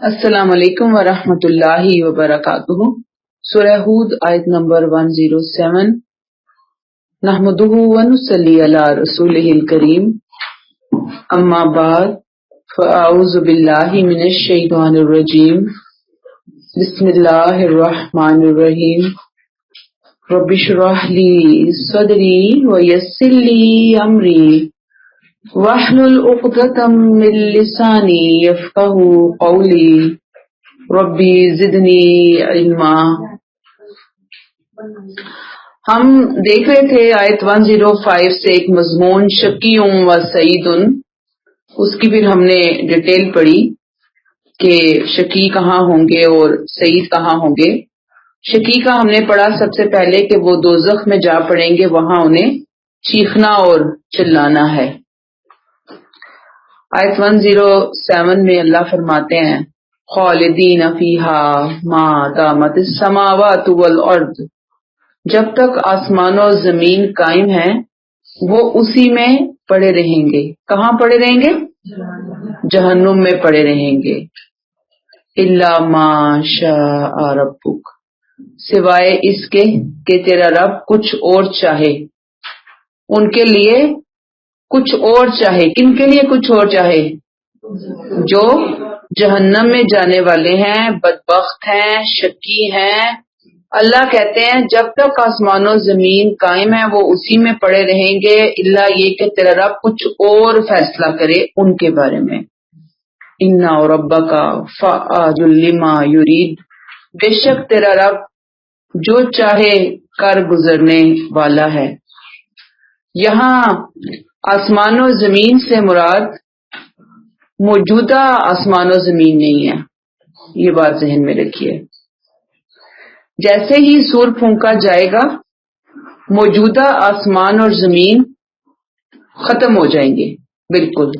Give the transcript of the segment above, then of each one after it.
السلام علیکم ورحمۃ اللہ وبرکاتہ۔ سورہ ہود آیت نمبر 107۔ نحمدہ ونصلی علی رسولہ الکریم، اما بعد فاعوذ باللہ من الشیطان الرجیم، بسم اللہ الرحمن الرحیم۔ رب اشرح لی صدری ویسر لی امری واحلل عقدۃ من لسانی یفقہوا قولی ربی زدنی علما۔ ہم دیکھ رہے تھے آیت 105 سے ایک مضمون شقیٌ و سعید، اس کی پھر ہم نے ڈیٹیل پڑھی کہ شقی کہاں ہوں گے اور سعید کہاں ہوں گے۔ شقی کا ہم نے پڑھا سب سے پہلے کہ وہ دوزخ میں جا پڑیں گے، وہاں انہیں چیخنا اور چلانا ہے۔ آیت 107 میں اللہ فرماتے ہیں خالدین فیہا ما دامت السماوات والارض، جب تک آسمان و زمین قائم ہیں وہ اسی میں پڑے رہیں گے۔ کہاں پڑے رہیں گے؟ جہنم میں پڑے رہیں گے۔ الا ما شاء ربک، سوائے اس کے کہ تیرا رب کچھ اور چاہے۔ ان کے لیے کچھ اور چاہے۔ کن کے لیے کچھ اور چاہے؟ جو جہنم میں جانے والے ہیں، بدبخت ہیں، شقی ہیں۔ اللہ کہتے ہیں جب تک آسمان و زمین قائم ہے وہ اسی میں پڑے رہیں گے، الا یہ کہ تیرا رب کچھ اور فیصلہ کرے ان کے بارے میں۔ ان ربک فعال لما یرید، بے شک تیرا رب جو چاہے کر گزرنے والا ہے۔ یہاں آسمان و زمین سے مراد موجودہ آسمان و زمین نہیں ہے، یہ بات ذہن میں رکھیے۔ جیسے ہی سور پھونکا جائے گا موجودہ آسمان اور زمین ختم ہو جائیں گے بالکل،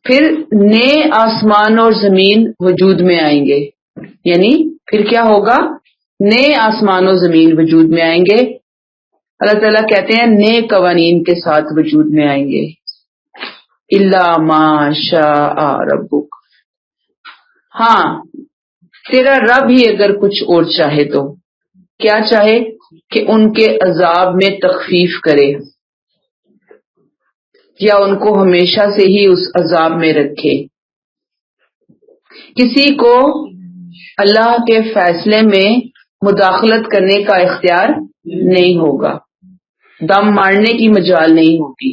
پھر نئے آسمان اور زمین وجود میں آئیں گے۔ یعنی پھر کیا ہوگا؟ نئے آسمان و زمین وجود میں آئیں گے۔ اللہ تعالیٰ کہتے ہیں نئے قوانین کے ساتھ وجود میں آئیں گے۔ الا ما شاء ربک، ہاں تیرا رب ہی اگر کچھ اور چاہے تو کیا چاہے؟ کہ ان کے عذاب میں تخفیف کرے یا ان کو ہمیشہ سے ہی اس عذاب میں رکھے۔ کسی کو اللہ کے فیصلے میں مداخلت کرنے کا اختیار نہیں ہوگا، دم مارنے کی مجال نہیں ہوگی۔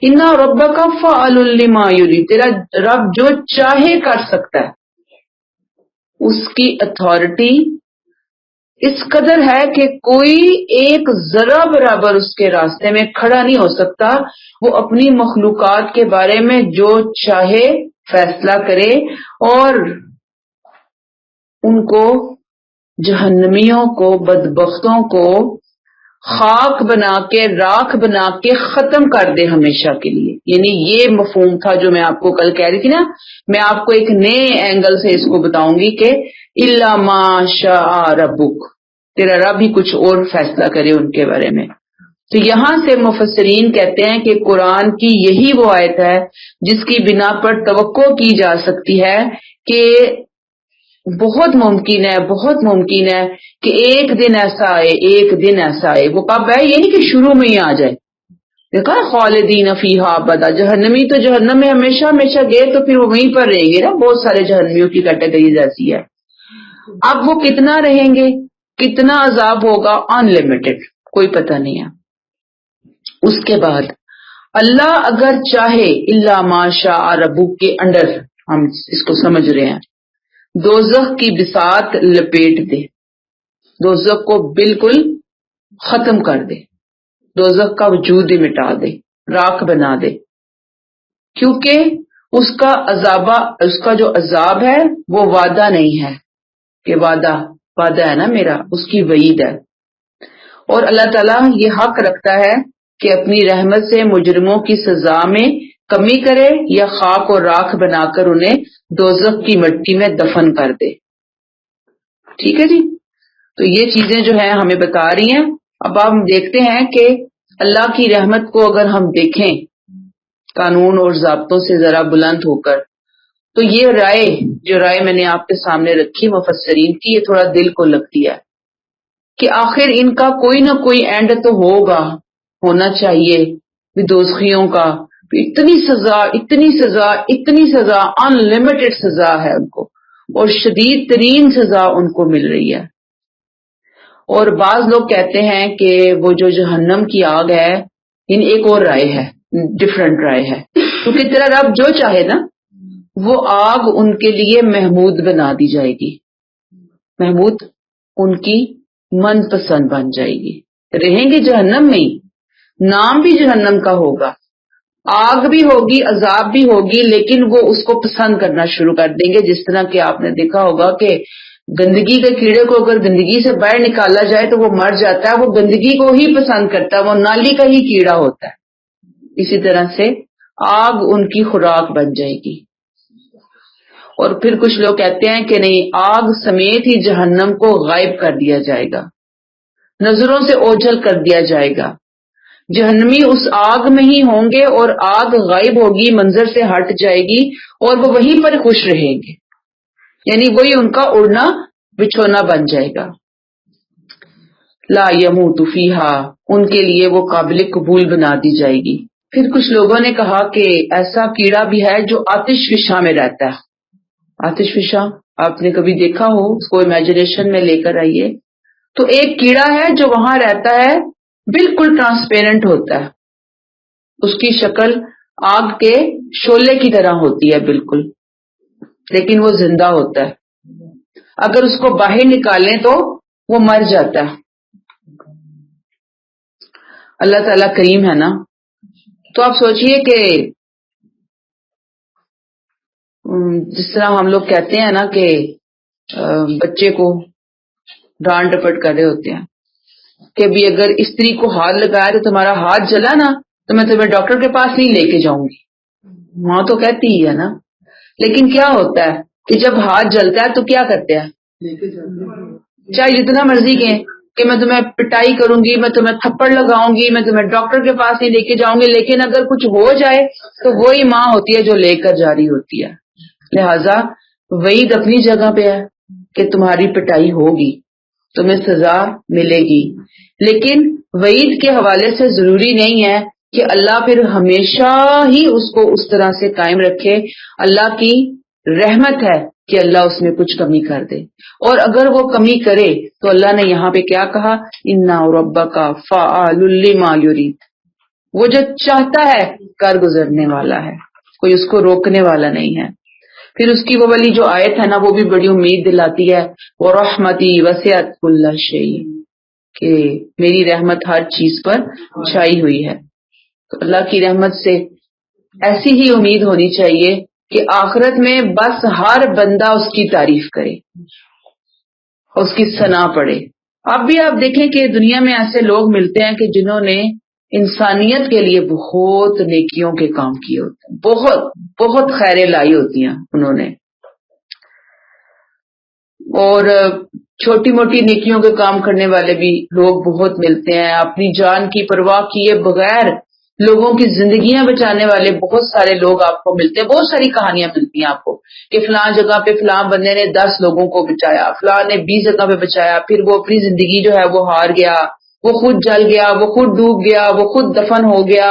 ان ربک فعال لما یرید، تیرا رب جو چاہے کر سکتا ہے۔ اس کی اتھارٹی اس قدر ہے کہ کوئی ایک ذرہ برابر اس کے راستے میں کھڑا نہیں ہو سکتا۔ وہ اپنی مخلوقات کے بارے میں جو چاہے فیصلہ کرے اور ان کو، جہنمیوں کو، بدبختوں کو خاک بنا کے، راکھ بنا کے ختم کر دے ہمیشہ کے لیے۔ یعنی یہ مفہوم تھا جو میں آپ کو کل کہہ رہی تھی نا، میں آپ کو ایک نئے اینگل سے اس کو بتاؤں گی کہ الا ما شاء ربک، تیرا رب ہی کچھ اور فیصلہ کرے ان کے بارے میں۔ تو یہاں سے مفسرین کہتے ہیں کہ قرآن کی یہی وہ آیت ہے جس کی بنا پر توقع کی جا سکتی ہے کہ بہت ممکن ہے کہ ایک دن ایسا آئے۔ وہ کب ہے؟ یہ نہیں کہ شروع میں ہی آ جائے۔ دیکھا خالدین فیہا ابدا، جہنمی تو جہنم میں ہمیشہ گئے تو پھر وہ وہیں پر رہیں گے نا۔ بہت سارے جہنمیوں کی کیٹیگریز ایسی ہے۔ اب وہ کتنا رہیں گے، کتنا عذاب ہوگا، ان لمیٹڈ، کوئی پتہ نہیں ہے۔ اس کے بعد اللہ اگر چاہے، الا ما شاء ربک کے انڈر ہم اس کو سمجھ رہے ہیں، دوزخ کی بساط لپیٹ دے، دوزخ کو بالکل ختم کر دے، دوزخ کا وجود ہی مٹا دے، راکھ بنا دے، کیونکہ اس کا جو عذاب ہے وہ وعدہ نہیں ہے کہ وعدہ ہے نا میرا، اس کی وعید ہے۔ اور اللہ تعالیٰ یہ حق رکھتا ہے کہ اپنی رحمت سے مجرموں کی سزا میں کمی کرے یا خاک اور راکھ بنا کر انہیں دوزخ کی مٹی میں دفن کر دے۔ ٹھیک ہے جی، تو یہ چیزیں جو ہیں ہمیں بتا رہی ہیں۔ اب ہم دیکھتے ہیں کہ اللہ کی رحمت کو اگر ہم دیکھیں قانون اور ضابطوں سے ذرا بلند ہو کر، تو یہ رائے میں نے آپ کے سامنے رکھی مفسرین کی، یہ تھوڑا دل کو لگتی ہے کہ آخر ان کا کوئی نہ کوئی اینڈ تو ہونا چاہیے دوزخیوں کا. اتنی سزا ان لمیٹڈ سزا ہے ان کو، اور شدید ترین سزا ان کو مل رہی ہے. اور بعض لوگ کہتے ہیں کہ وہ جو جہنم کی آگ ہے، ایک اور رائے ہے، ڈفرنٹ رائے ہے، کیونکہ تیرا رب جو چاہے نا وہ آگ ان کے لیے محمود بنا دی جائے گی، محمود ان کی من پسند بن جائے گی، رہیں گے جہنم میں ہی، نام بھی جہنم کا ہوگا، آگ بھی ہوگی، عذاب بھی ہوگی، لیکن وہ اس کو پسند کرنا شروع کر دیں گے. جس طرح کہ آپ نے دیکھا ہوگا کہ گندگی کے کیڑے کو اگر گندگی سے باہر نکالا جائے تو وہ مر جاتا ہے، وہ گندگی کو ہی پسند کرتا ہے، وہ نالی کا ہی کیڑا ہوتا ہے. اسی طرح سے آگ ان کی خوراک بن جائے گی. اور پھر کچھ لوگ کہتے ہیں کہ نہیں، آگ سمیت ہی جہنم کو غائب کر دیا جائے گا، نظروں سے اوجھل کر دیا جائے گا. جہنمی اس آگ میں ہی ہوں گے اور آگ غائب ہوگی، منظر سے ہٹ جائے گی، اور وہ وہیں پر خوش رہیں گے، یعنی وہی ان کا اڑنا بچھونا بن جائے گا. لا یموت فیہا، ان کے لیے وہ قابل قبول بنا دی جائے گی. پھر کچھ لوگوں نے کہا کہ ایسا کیڑا بھی ہے جو آتش فشاں میں رہتا ہے. آتش فشاں آپ نے کبھی دیکھا ہو، اس کو امیجنیشن میں لے کر آئیے. تو ایک کیڑا ہے جو وہاں رہتا ہے، بالکل ٹرانسپیرنٹ ہوتا ہے، اس کی شکل آگ کے شعلے کی طرح ہوتی ہے بالکل، لیکن وہ زندہ ہوتا ہے. اگر اس کو باہر نکالیں تو وہ مر جاتا ہے. اللہ تعالیٰ کریم ہے نا. تو آپ سوچئے کہ جس طرح ہم لوگ کہتے ہیں نا کہ بچے کو ڈانٹ ڈپٹ کر رہے ہوتے ہیں کہ بھی اگر استری کو ہاتھ لگایا تو تمہارا ہاتھ جلا نا تو میں تمہیں ڈاکٹر کے پاس نہیں لے کے جاؤں گی. ماں تو کہتی ہی ہے نا. لیکن کیا ہوتا ہے کہ جب ہاتھ جلتا ہے تو کیا کرتے ہیں، چاہے جتنا مرضی کہیں کہ میں تمہیں پٹائی کروں گی، میں تمہیں تھپڑ لگاؤں گی، میں تمہیں ڈاکٹر کے پاس نہیں لے کے جاؤں گی، لیکن اگر کچھ ہو جائے تو وہی ماں ہوتی ہے جو لے کر جا رہی ہوتی ہے. لہذا وعید اپنی جگہ پہ ہے کہ تمہاری پٹائی ہوگی، تمہیں سزا ملے گی، لیکن وعید کے حوالے سے ضروری نہیں ہے کہ اللہ پھر ہمیشہ ہی اس کو اس طرح سے قائم رکھے. اللہ کی رحمت ہے کہ اللہ اس میں کچھ کمی کر دے، اور اگر وہ کمی کرے تو اللہ نے یہاں پہ کیا کہا، اِنَّ رَبَّكَ فَعَالٌ لِّمَا يُرِيدُ، وہ جو چاہتا ہے کر گزرنے والا ہے، کوئی اس کو روکنے والا نہیں ہے. پھر اس کی وہ والی جو آیت ہے نا وہ بھی بڑی امید دلاتی ہے، وَرَحْمَتِي وَسِعَتْ كُلَّ شَيْءٍ، کہ میری رحمت ہر چیز پر چھائی ہوئی ہے. تو اللہ کی رحمت سے ایسی ہی امید ہونی چاہیے کہ آخرت میں بس ہر بندہ اس کی تعریف کرے، اس کی ثنا پڑے. اب بھی آپ دیکھیں کہ دنیا میں ایسے لوگ ملتے ہیں کہ جنہوں نے انسانیت کے لیے بہت نیکیوں کے کام کیے ہوتے ہیں، بہت بہت خیریں لائی ہوتی ہیں انہوں نے، اور چھوٹی موٹی نیکیوں کے کام کرنے والے بھی لوگ بہت ملتے ہیں. اپنی جان کی پرواہ کیے بغیر لوگوں کی زندگیاں بچانے والے بہت سارے لوگ آپ کو ملتے ہیں. بہت ساری کہانیاں ملتی ہیں آپ کو کہ فلاں جگہ پہ فلاں بندے نے 10 لوگوں کو بچایا، فلاں نے 20 جگہ پہ بچایا، پھر وہ اپنی زندگی جو ہے وہ ہار گیا، وہ خود جل گیا، وہ خود ڈوب گیا، وہ خود دفن ہو گیا،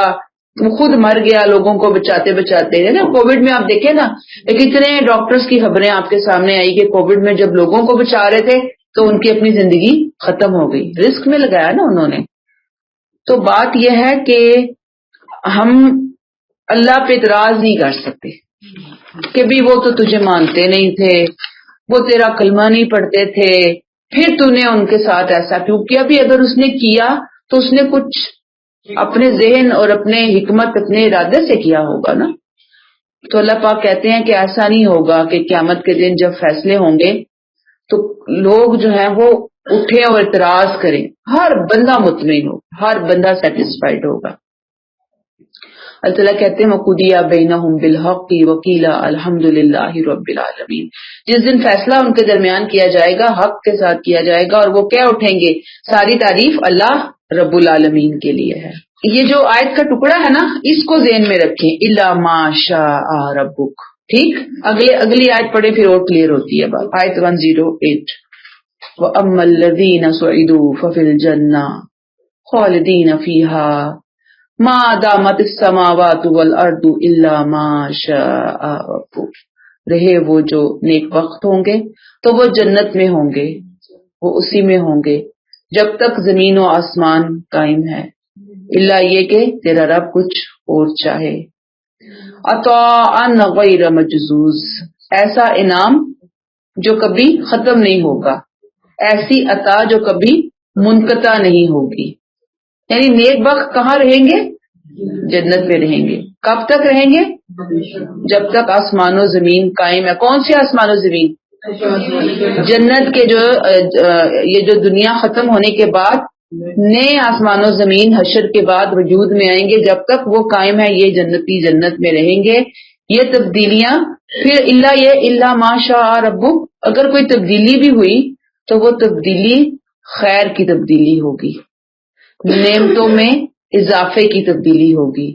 وہ خود مر گیا لوگوں کو بچاتے بچاتے. ہے نا، کووڈ میں آپ دیکھیں نا کتنے ڈاکٹرز کی خبریں آپ کے سامنے آئی کہ کووڈ میں جب لوگوں کو بچا رہے تھے تو ان کی اپنی زندگی ختم ہو گئی، رسک میں لگایا نا انہوں نے. تو بات یہ ہے کہ ہم اللہ پہ اعتراض نہیں کر سکتے کہ بھی وہ تو تجھے مانتے نہیں تھے، وہ تیرا کلمہ نہیں پڑھتے تھے، پھر تو نے ان کے ساتھ ایسا کیوں کیا. بھی اگر اس نے کیا تو اس نے کچھ اپنے ذہن اور اپنے حکمت اپنے ارادے سے کیا ہوگا نا. تو اللہ پاک کہتے ہیں کہ ایسا نہیں ہوگا کہ قیامت کے دن جب فیصلے ہوں گے تو لوگ جو ہیں وہ اٹھیں اور اعتراض کریں. ہر بندہ مطمئن ہوگا، ہر بندہ سیٹسفائیڈ ہوگا. اللہ تعالیٰ کہتے ہیں وَقُضِیَ بَیْنَهُم بِالْحَقِّ وَقِیلَ الْحَمْدُ لِلَّهِ رَبِّ الْعَالَمِینَ. جس دن فیصلہ ان کے درمیان کیا جائے گا حق کے ساتھ کیا جائے گا، اور وہ کیا اٹھیں گے، ساری تعریف اللہ رب العالمین کے لیے ہے. یہ جو آیت کا ٹکڑا ہے نا، اس کو ذہن میں رکھیں، الا ما شاء ربک. ٹھیک، اگلی آیت پڑھے پھر اور کلیئر ہوتی ہے بات. آیت 108 وَأَمَّا الَّذِينَ سُعِدُوا فَفِي الْجَنَّةِ خَالِدِينَ فِيهَا مَا دَامَتِ السَّمَاوَاتُ وَالْأَرْضُ إِلَّا مَا شَاءَ رَبُّكَ. رہے وہ جو نیک وقت ہوں گے تو وہ جنت میں ہوں گے، وہ اسی میں ہوں گے جب تک زمین و آسمان قائم ہے، اللہ یہ کہ تیرا رب کچھ اور چاہے. عطاء غیر مجزوز، ایسا انعام جو کبھی ختم نہیں ہوگا، ایسی عطا جو کبھی منقطع نہیں ہوگی. یعنی نیک بخت کہاں رہیں گے؟ جنت میں رہیں گے. کب تک رہیں گے؟ جب تک آسمان و زمین قائم ہے. کون سی آسمان و زمین؟ جنت کے جو یہ جو دنیا ختم ہونے کے بعد نئے آسمان و زمین حشر کے بعد وجود میں آئیں گے، جب تک وہ قائم ہے یہ جنتی جنت میں رہیں گے. یہ تبدیلیاں پھر اللہ ما شاء ربک، اگر کوئی تبدیلی بھی ہوئی تو وہ تبدیلی خیر کی تبدیلی ہوگی، نعمتوں میں اضافے کی تبدیلی ہوگی.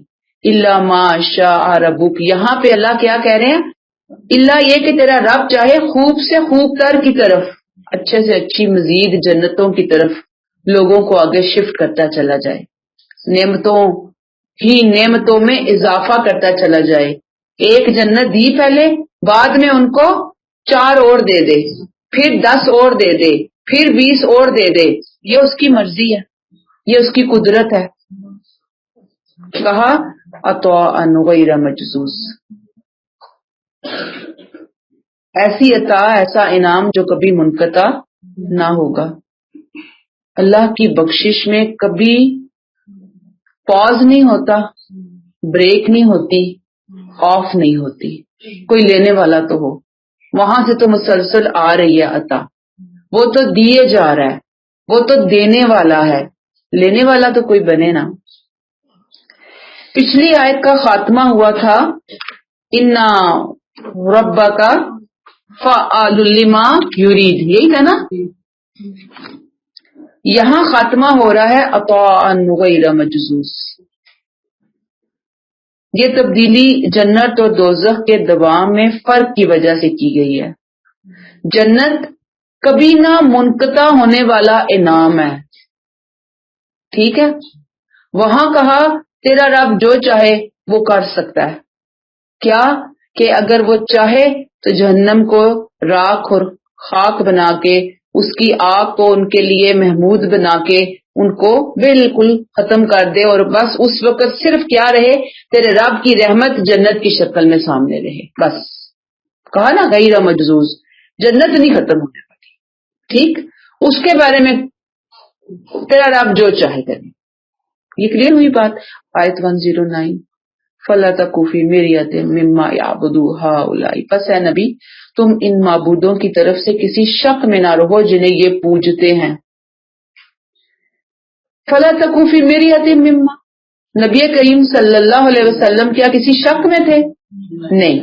اللہ ما شاء ربک، یہاں پہ اللہ کیا کہہ رہے ہیں؟ اللہ یہ کہ تیرا رب چاہے خوب سے خوب تر کی طرف، اچھے سے اچھی مزید جنتوں کی طرف لوگوں کو آگے شفٹ کرتا چلا جائے، نعمتوں میں اضافہ کرتا چلا جائے. ایک جنت دی پہلے، بعد میں ان کو 4 اور دے دے، پھر 10 اور دے دے، پھر 20 اور دے دے. یہ اس کی مرضی ہے، یہ اس کی قدرت ہے. کہا عطاء غیر مجزوز، ایسی عطا، ایسا انعام جو کبھی منقطع نہ ہوگا. اللہ کی بخشش میں کبھی پاز نہیں ہوتا، بریک نہیں ہوتی، آف نہیں ہوتی. کوئی لینے والا تو ہو، وہاں سے تو مسلسل آ رہی ہے عطا. وہ تو دیے جا رہا ہے، وہ تو دینے والا ہے، لینے والا تو کوئی بنے نا. پچھلی آیت کا خاتمہ ہوا تھا اِنَّ رَبَّكَ فَعَّالٌ لِمَا یُرِیدُ، یہی تھا نا. یہاں خاتمہ ہو رہا ہے عطاء غیر مجزوز. یہ تبدیلی جنت اور دوزخ کے دوام میں فرق کی وجہ سے کی گئی ہے. جنت کبھی نہ منقطع ہونے والا انعام ہے، ٹھیک ہے. وہاں کہا تیرا رب جو چاہے وہ کر سکتا ہے. کیا کہ اگر وہ چاہے تو جہنم کو راکھ اور خاک بنا کے، اس کی آگ کو ان کے لیے محمود بنا کے ان کو بالکل ختم کر دے، اور بس اس وقت صرف کیا رہے؟ تیرے رب کی رحمت جنت کی شکل میں سامنے رہے. بس کہا نا غیر مجزوز، جنت نہیں ختم ہونے والی. ٹھیک، اس کے بارے میں تیرا رب جو چاہے کرے. یہ کلیئر ہوئی بات. آیت 109 فَلَا تَكُ فِي مِرْيَةٍ مِّمَّا يَعْبُدُ هَٰؤُلَاءِ، پس اے نبی تم ان معبودوں کی طرف سے کسی شک میں نہ رہو جنہیں یہ پوجتے ہیں. فَلَا تَكُ فِي مِرْيَةٍ مِّمَّا، نبی کریم صلی اللہ علیہ وسلم کیا کسی شک میں تھے؟ نہیں.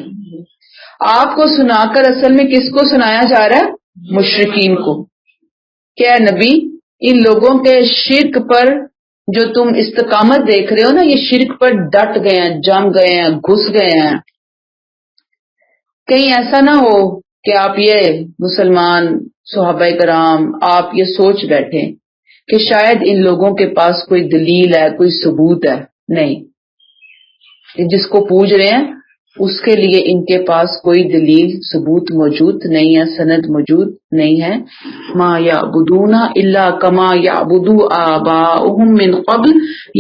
آپ کو سنا کر اصل میں کس کو سنایا جا رہا ہے؟ مشرکین کو. کہ اے نبی ان لوگوں کے شرک پر جو تم استقامت دیکھ رہے ہو نا، یہ شرک پر ڈٹ گئے ہیں، جم گئے ہیں، گھس گئے ہیں. کہیں ایسا نہ ہو کہ آپ یہ مسلمان صحابہ کرام آپ یہ سوچ بیٹھے کہ شاید ان لوگوں کے پاس کوئی دلیل ہے، کوئی ثبوت ہے. نہیں، جس کو پوج رہے ہیں اس کے لیے ان کے پاس کوئی دلیل ثبوت موجود نہیں ہے، سند موجود نہیں ہے. ما یعبدون الا کما یعبد آباؤہم من قبل،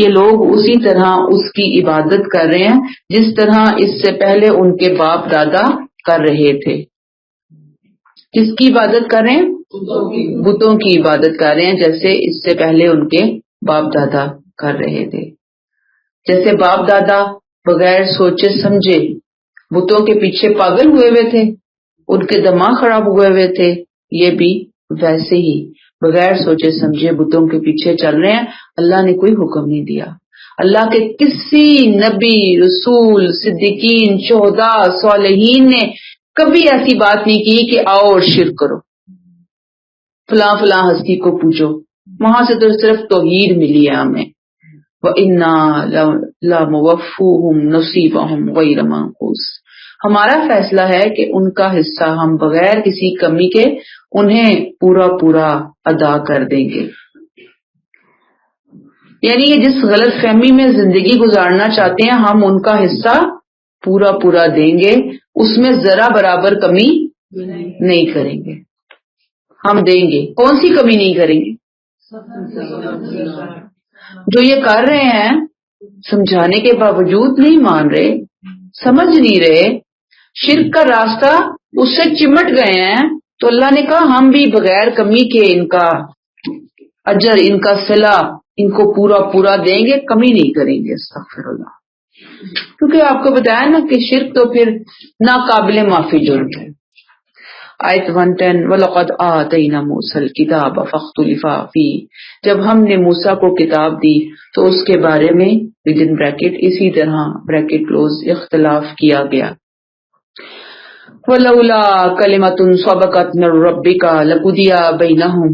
یہ لوگ اسی طرح اس کی عبادت کر رہے ہیں جس طرح اس سے پہلے ان کے باپ دادا کر رہے تھے. کس کی عبادت کر رہے ہیں؟ بتوں کی عبادت کر رہے ہیں، جیسے اس سے پہلے ان کے باپ دادا کر رہے تھے. جیسے باپ دادا بغیر سوچے سمجھے بتوں کے پیچھے پاگل ہوئے ہوئے تھے، ان کے دماغ خراب ہوئے ہوئے تھے، یہ بھی ویسے ہی بغیر سوچے سمجھے بتوں کے پیچھے چل رہے ہیں. اللہ نے کوئی حکم نہیں دیا. اللہ کے کسی نبی، رسول، صدیقین، شہداء، صالحین نے کبھی ایسی بات نہیں کی کہ آؤ اور شرک کرو، فلاں فلاں ہستی کو پوچھو. وہاں سے تو صرف توحید ملی ہے ہمیں. وَإِنَّا لَمُوَفُّوهُمْ نَصِيبَهُمْ غَيْرَ مَنقُوصٍ، ہمارا فیصلہ ہے کہ ان کا حصہ ہم بغیر کسی کمی کے انہیں پورا پورا ادا کر دیں گے. یعنی یہ جس غلط فہمی میں زندگی گزارنا چاہتے ہیں ہم ان کا حصہ پورا پورا دیں گے، اس میں ذرا برابر کمی نہیں کریں گے. ہم دیں گے، کون سی کمی نہیں کریں گے؟ جو یہ کر رہے ہیں سمجھانے کے باوجود نہیں مان رہے، سمجھ نہیں رہے، شرک کا راستہ اس سے چمٹ گئے ہیں، تو اللہ نے کہا ہم بھی بغیر کمی کے ان کا اجر، ان کا صلہ ان کو پورا پورا دیں گے، کمی نہیں کریں گے. استغفر اللہ. کیونکہ آپ کو بتایا نا کہ شرک تو پھر ناقابل معافی جرم ہے. آیت 110 وَلَقَدْ آتَيْنَا مُوسَى الْكِتَابَ فَاخْتُلِفَ فِيهِ، جب ہم نے موسیٰ کو کتاب دی تو اس کے بارے میں within bracket اسی طرح bracket close اختلاف کیا گیا. وَلَوْلَا كَلِمَةٌ سَبَقَتْ مِن رَّبِّكَ لَقُضِيَ بَيْنَهُمْ،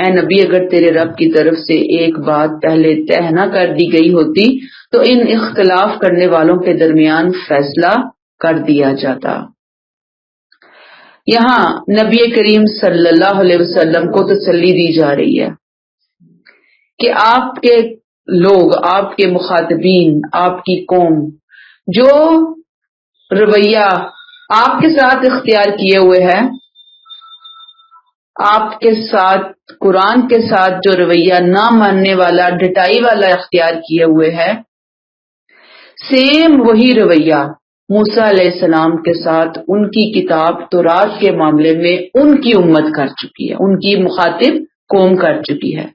اے نبی اگر تیرے رب کی طرف سے ایک بات پہلے طے نہ کر دی گئی ہوتی تو ان اختلاف کرنے والوں کے درمیان فیصلہ کر دیا جاتا. یہاں نبی کریم صلی اللہ علیہ وسلم کو تسلی دی جا رہی ہے کہ آپ کے لوگ، آپ کے مخاطبین، آپ کی قوم جو رویہ آپ کے ساتھ اختیار کیے ہوئے ہے، آپ کے ساتھ قرآن کے ساتھ جو رویہ نہ ماننے والا، ڈٹائی والا اختیار کیے ہوئے ہے، سیم وہی رویہ موسیٰ علیہ السلام کے ساتھ ان کی کتاب تورات کے معاملے میں ان کی امت کر چکی ہے، ان کی مخاطب قوم کر چکی ہے.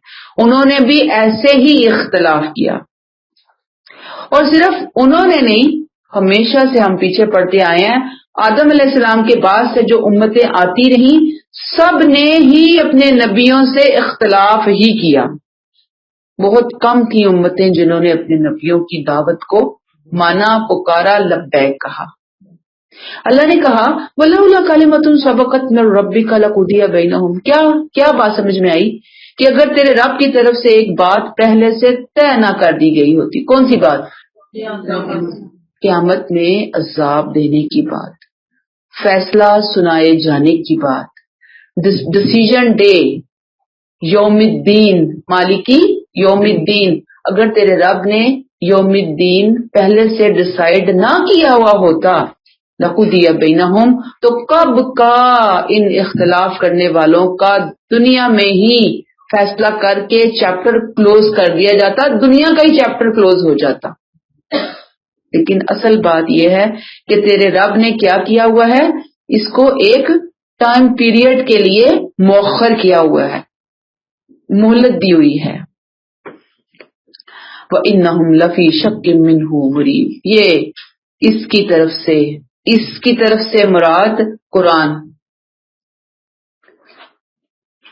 انہوں نے بھی ایسے ہی اختلاف کیا، اور صرف انہوں نے نہیں، ہمیشہ سے ہم پیچھے پڑتے آئے ہیں. آدم علیہ السلام کے بعد سے جو امتیں آتی رہیں سب نے ہی اپنے نبیوں سے اختلاف ہی کیا. بہت کم تھی امتیں جنہوں نے اپنے نبیوں کی دعوت کو مانا، پکارا، لبیک کہا. اللہ نے کہا وَلَوْلَا كَلِمَةٌ سَبَقَتْ مِن رَّبِّكَ لَقُضِيَ بَيْنَهُمْ، کیا بات سمجھ میں آئی کہ اگر تیرے رب کی طرف سے ایک بات پہلے سے طے نہ کر دی گئی ہوتی. کون سی بات؟ قیامت میں عذاب دینے کی بات، فیصلہ سنائے جانے کی بات، ڈیسیژن ڈے، یوم الدین، مالکی یوم الدین. اگر تیرے رب نے یوم الدین پہلے سے ڈیسائیڈ نہ کیا ہوا ہوتا لَقُضِيَ بَيْنَهُمْ، تو کب کا ان اختلاف کرنے والوں کا دنیا میں ہی فیصلہ کر کے چیپٹر کلوز کر دیا جاتا، دنیا کا ہی چیپٹر کلوز ہو جاتا. لیکن اصل بات یہ ہے کہ تیرے رب نے کیا کیا ہوا ہے، اس کو ایک ٹائم پیریڈ کے لیے مؤخر کیا ہوا ہے، مہلت دی ہوئی ہے. وَإِنَّهُمْ لَفِي شَكٍّ مِّنْهُ مُرِيبٍ، یہ اس کی طرف سے مراد قرآن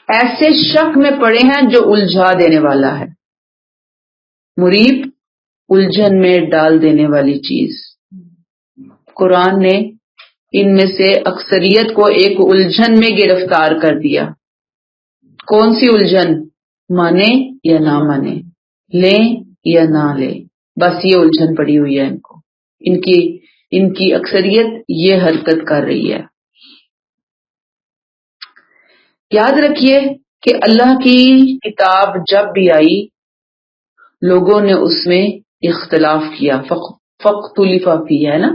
ایسے شک میں پڑے ہیں جو الجھا دینے والا ہے. مریب، الجھن میں ڈال دینے والی چیز. قرآن نے ان میں سے اکثریت کو ایک الجھن میں گرفتار کر دیا. کون سی الجھن؟ مانے یا نہ مانے، لیں یا نہ لیں، بس یہ الجھن پڑی ہوئی ہے ان کو. ان کی اکثریت یہ حرکت کر رہی ہے. یاد رکھیے کہ اللہ کی کتاب جب بھی آئی لوگوں نے اس میں اختلاف کیا. فَاخْتُلِفَ فِيهِ ہے نا،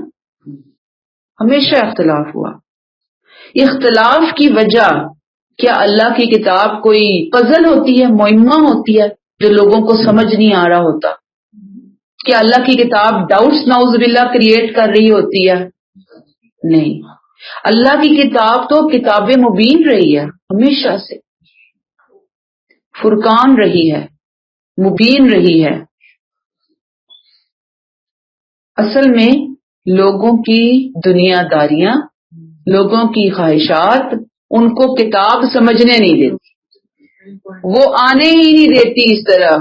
ہمیشہ اختلاف ہوا. اختلاف کی وجہ کیا اللہ کی کتاب کوئی پزل ہوتی ہے، معمہ ہوتی ہے جو لوگوں کو سمجھ نہیں آ رہا ہوتا؟ کیا اللہ کی کتاب ڈاؤٹس نعوذ باللہ کریٹ کر رہی ہوتی ہے؟ نہیں، اللہ کی کتاب تو کتاب مبین رہی ہے، ہمیشہ سے فرقان رہی ہے، مبین رہی ہے. اصل میں لوگوں کی دنیا داریاں، لوگوں کی خواہشات ان کو کتاب سمجھنے نہیں دیتی، وہ آنے ہی نہیں دیتی. اس طرح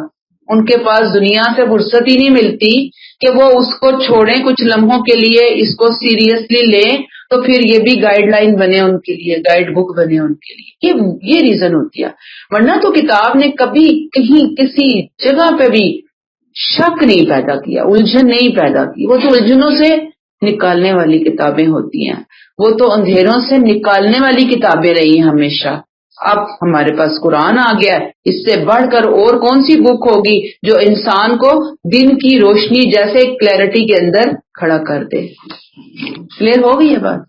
ان کے پاس دنیا سے فرصت ہی نہیں ملتی کہ وہ اس کو چھوڑیں کچھ لمحوں کے لیے، اس کو سیریسلی لیں تو پھر یہ بھی گائیڈ لائن بنے ان کے لیے، گائیڈ بک بنے ان کے لیے. یہ ریزن ہوتی ہے. ورنہ تو کتاب نے کبھی کہیں کسی جگہ پہ بھی شک نہیں پیدا کیا، الجھن نہیں پیدا کی. وہ تو الجھنوں سے نکالنے والی کتابیں ہوتی ہیں، وہ تو اندھیروں سے نکالنے والی کتابیں رہی ہیں ہمیشہ. اب ہمارے پاس قرآن آ گیا ہے، اس سے بڑھ کر اور کون سی بک ہوگی جو انسان کو دن کی روشنی جیسے کلیئرٹی کے اندر کھڑا کر دے. کلیئر ہو گئی ہے بات.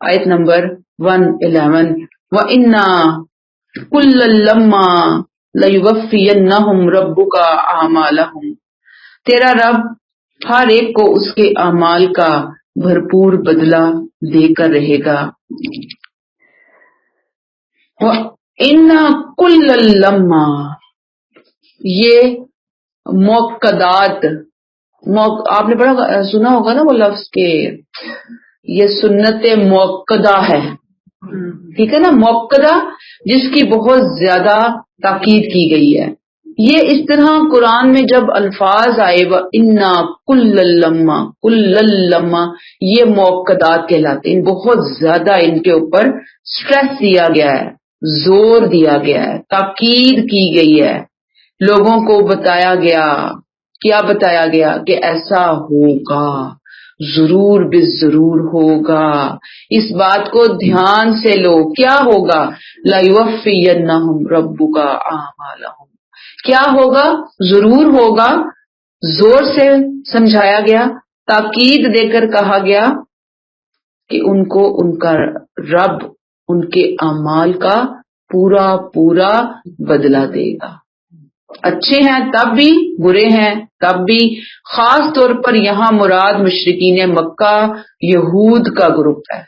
آیت نمبر 111 وَإِنَّا كُلًّا لَمَّا لَيُوَفِّيَنَّهُمْ رَبُّكَ أَعْمَالَهُمْ، تیرا رب ہر ایک کو اس کے اعمال کا بھرپور بدلہ دے کر رہے گا. وَإِنَّا كُلًّا لَمَّا، یہ موقدات، آپ نے بڑا سنا ہوگا نا وہ لفظ کہ یہ سنت موقدہ ہے، ٹھیک ہے نا. موقدہ جس کی بہت زیادہ تاکید کی گئی ہے. یہ اس طرح قرآن میں جب الفاظ آئے وَإِنَّا كُلًّا لَمَّا كُلًّا لَمَّا، یہ موقدات کہلاتے ہیں. بہت زیادہ ان کے اوپر سٹریس دیا گیا ہے، زور دیا گیا ہے، تاکید کی گئی ہے. لوگوں کو بتایا گیا، کیا بتایا گیا کہ ایسا ہوگا، ضرور بالضرور ہوگا. اس بات کو دھیان سے لو. کیا ہوگا؟ لَيُوَفِّيَنَّهُمْ رَبُّكَ أَعْمَالَهُمْ، کیا ہوگا؟ ضرور ہوگا. زور سے سمجھایا گیا، تاکید دے کر کہا گیا کہ ان کو ان کا رب ان کے اعمال کا پورا پورا بدلہ دے گا. اچھے ہیں تب بھی، برے ہیں تب بھی. خاص طور پر یہاں مراد مشرکین مکہ، یہود کا گروپ ہے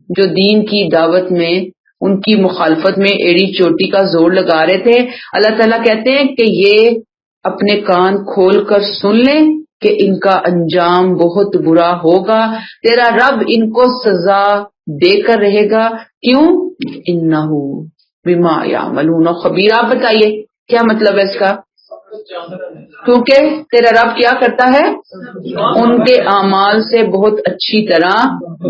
جو دین کی دعوت میں، ان کی مخالفت میں ایڑی چوٹی کا زور لگا رہے تھے. اللہ تعالیٰ کہتے ہیں کہ یہ اپنے کان کھول کر سن لیں کہ ان کا انجام بہت برا ہوگا. تیرا رب ان کو سزا دے کر رہے گا. کیوں؟ انہ بما یعملون خبیر. آپ بتائیے کیا مطلب ہے اس کا؟ کیونکہ تیرا رب کیا کرتا ہے؟ ان کے اعمال سے بہت اچھی طرح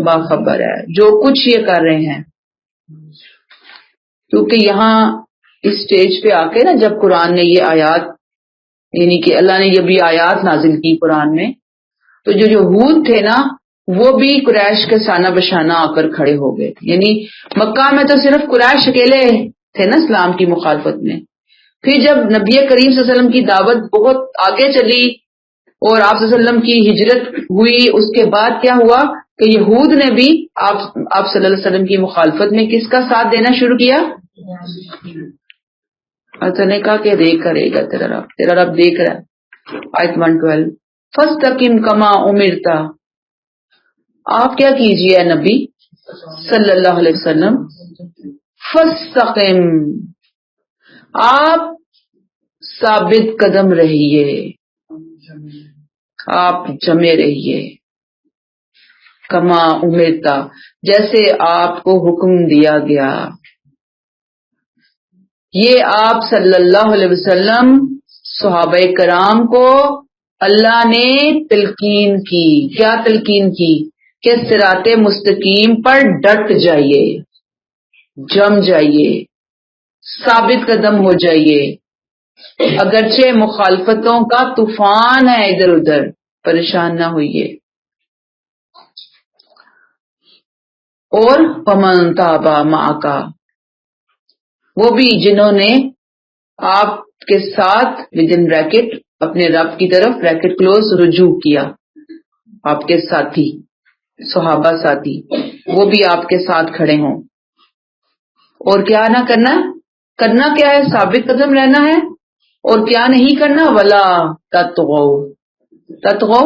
باخبر ہے جو کچھ یہ کر رہے ہیں. کیونکہ یہاں اس سٹیج پہ آ کے نا، جب قرآن نے یہ آیات، یعنی کہ اللہ نے یہ بھی آیات نازل کی قرآن میں، تو جو یہود تھے نا وہ بھی قریش کے سانہ بشانہ آ کر کھڑے ہو گئے تھے. یعنی مکہ میں تو صرف قریش اکیلے تھے نا اسلام کی مخالفت میں. پھر جب نبی کریم صلی اللہ علیہ وسلم کی دعوت بہت آگے چلی اور آپ صلی اللہ علیہ وسلم کی ہجرت ہوئی، اس کے بعد کیا ہوا کہ یہود نے بھی آپ صلی اللہ علیہ وسلم کی مخالفت میں کس کا ساتھ دینا شروع کیا؟ اور نے کہا کہ دیکھ کرے گا تیرا رب دیکھ رہا ہے. آیت 112 فَاسْتَقِمْ كَمَا أُمِرْتَ، آپ کیا کیجئے نبی صلی اللہ علیہ وسلم، فَاسْتَقِمْ، آپ ثابت قدم رہیے، آپ جمے رہیے. کما امرتا، جیسے آپ کو حکم دیا گیا. یہ آپ صلی اللہ علیہ وسلم صحابہ کرام کو اللہ نے تلقین کی. کیا تلقین کی؟ کہ صراط مستقیم پر ڈٹ جائیے، جم جائیے، ثابت قدم ہو جائیے. اگرچہ مخالفتوں کا طوفان ہے ادھر ادھر، پریشان نہ ہوئیے. اور فمن تاب معک، وہ بھی جنہوں نے آپ کے ساتھ ودن بریکٹ اپنے رب کی طرف بریکٹ کلوز رجوع کیا، آپ کے ساتھی صحابہ ساتھی وہ بھی آپ کے ساتھ کھڑے ہوں. اور کیا نہ کرنا، کرنا کیا ہے؟ ثابت قدم رہنا ہے. اور کیا نہیں کرنا؟ ولا تطغوا،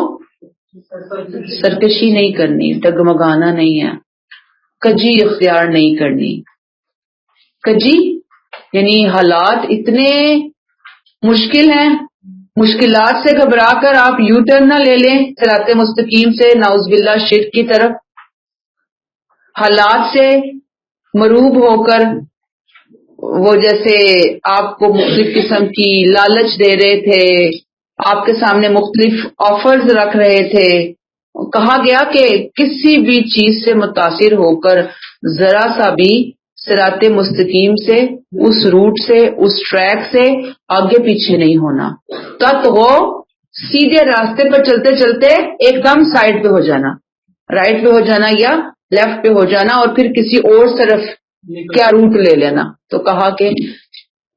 سرکشی نہیں کرنی، ڈگمگانا نہیں ہے، کجی اختیار نہیں کرنی. کجی یعنی حالات اتنے مشکل ہیں، مشکلات سے گھبرا کر آپ یو ٹرن نہ لے لیں صراط مستقیم سے، نعوذ باللہ شرک کی طرف. حالات سے مروب ہو کر وہ جیسے آپ کو مختلف قسم کی لالچ دے رہے تھے، آپ کے سامنے مختلف آفرز رکھ رہے تھے. کہا گیا کہ کسی بھی چیز سے متاثر ہو کر ذرا سا بھی صراط مستقیم سے، اس روٹ سے، اس ٹریک سے آگے پیچھے نہیں ہونا. تطغوا سیدھے راستے پر چلتے چلتے ایک دم سائڈ پہ ہو جانا، رائٹ پہ ہو جانا یا لیفٹ پہ ہو جانا اور پھر کسی اور طرف کیا روٹ لے لینا. تو کہا کہ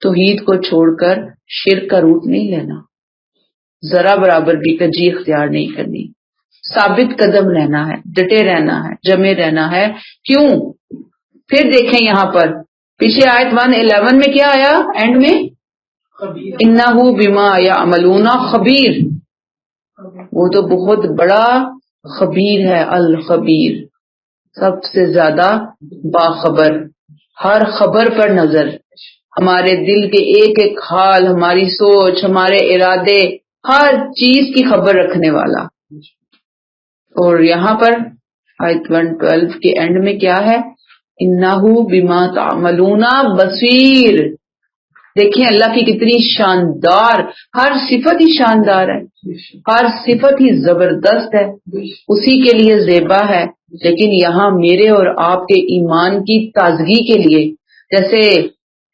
توحید کو چھوڑ کر شرک کا روٹ نہیں لینا، ذرا برابر بھی کجی اختیار نہیں کرنی، ثابت قدم رہنا ہے، ڈٹے رہنا ہے، جمے رہنا ہے. کیوں؟ پھر دیکھیں یہاں پر پیچھے آیت 111 میں کیا آیا اینڈ میں؟ انہ بما یعملون خبیر. وہ تو بہت بڑا خبیر ہے، الخبیر، سب سے زیادہ باخبر، ہر خبر پر نظر، ہمارے دل کے ایک ایک حال، ہماری سوچ، ہمارے ارادے، ہر چیز کی خبر رکھنے والا. اور یہاں پر آیت 112 کے اینڈ میں کیا ہے؟ انہ بما تعملون بصیر. دیکھیں اللہ کی کتنی شاندار، ہر صفت ہی شاندار ہے، ہر صفت ہی زبردست ہے، اسی کے لیے زیبا ہے. لیکن یہاں میرے اور آپ کے ایمان کی تازگی کے لیے، جیسے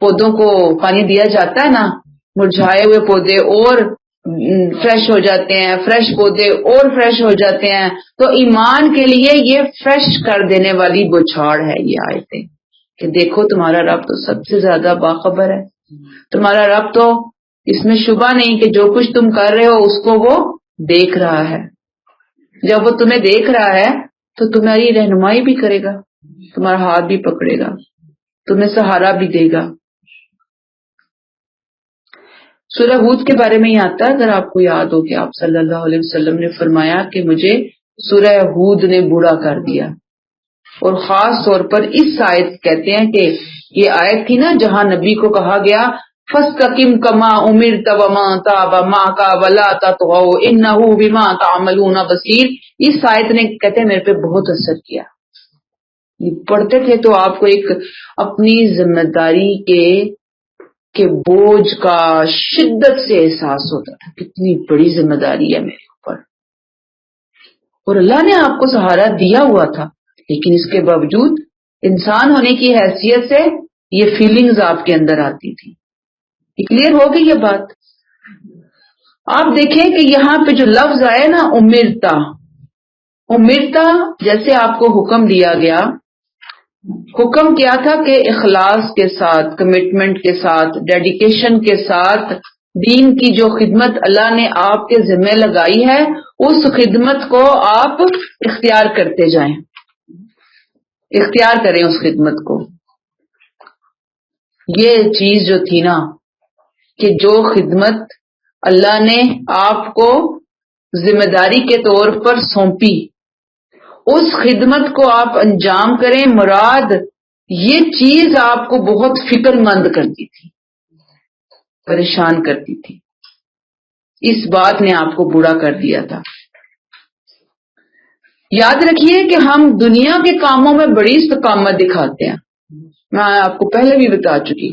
پودوں کو پانی دیا جاتا ہے نا، مرجھائے ہوئے پودے اور فریش ہو جاتے ہیں، فریش پودے اور فریش ہو جاتے ہیں، تو ایمان کے لیے یہ فریش کر دینے والی بچھاڑ ہے یہ آیتیں، کہ دیکھو تمہارا رب تو سب سے زیادہ باخبر ہے، تمہارا رب تو اس میں شبہ نہیں کہ جو کچھ تم کر رہے ہو اس کو وہ دیکھ رہا ہے. جب وہ تمہیں دیکھ رہا ہے تو تمہاری رہنمائی بھی کرے گا، تمہارا ہاتھ بھی پکڑے گا، تمہیں سہارا بھی دے گا. سورہ ہود کے بارے میں یہ آتا ہے، اگر آپ کو یاد ہو کہ آپ صلی اللہ علیہ وسلم نے فرمایا کہ مجھے سورہ ہود نے بوڑھا کر دیا. اور خاص طور پر اس آیت کہتے ہیں کہ یہ آیت تھی نا جہاں نبی کو کہا گیا فَاسْتَقِمْ كَمَا أُمِرْتَ وَمَا تَابَ مَعَكَ وَلَا تَطْغَوْا إِنَّهُ بِمَا تَعْمَلُونَ بَصِيرٌ. اس آیت نے کہتے ہیں میرے پہ بہت اثر کیا. پڑھتے تھے تو آپ کو ایک اپنی ذمہ داری کے بوجھ کا شدت سے احساس ہوتا تھا، کتنی بڑی ذمہ داری ہے میرے اوپر، اور اللہ نے آپ کو سہارا دیا ہوا تھا. لیکن اس کے باوجود انسان ہونے کی حیثیت سے یہ فیلنگز آپ کے اندر آتی تھی. کلیئر ہو گئی یہ بات؟ آپ دیکھیں کہ یہاں پہ جو لفظ آئے نا امرتا، امرتا جیسے آپ کو حکم دیا گیا، حکم کیا تھا کہ اخلاص کے ساتھ، کمٹمنٹ کے ساتھ، ڈیڈیکیشن کے ساتھ دین کی جو خدمت اللہ نے آپ کے ذمہ لگائی ہے اس خدمت کو آپ اختیار کرتے جائیں، اختیار کریں اس خدمت کو. یہ چیز جو تھی نا کہ جو خدمت اللہ نے آپ کو ذمہ داری کے طور پر سونپی اس خدمت کو آپ انجام کریں، مراد یہ چیز آپ کو بہت فکر مند کرتی تھی، پریشان کرتی تھی. اس بات نے آپ کو بوڑھا کر دیا تھا. یاد رکھیے کہ ہم دنیا کے کاموں میں بڑی استقامت دکھاتے ہیں، میں آپ کو پہلے بھی بتا چکی.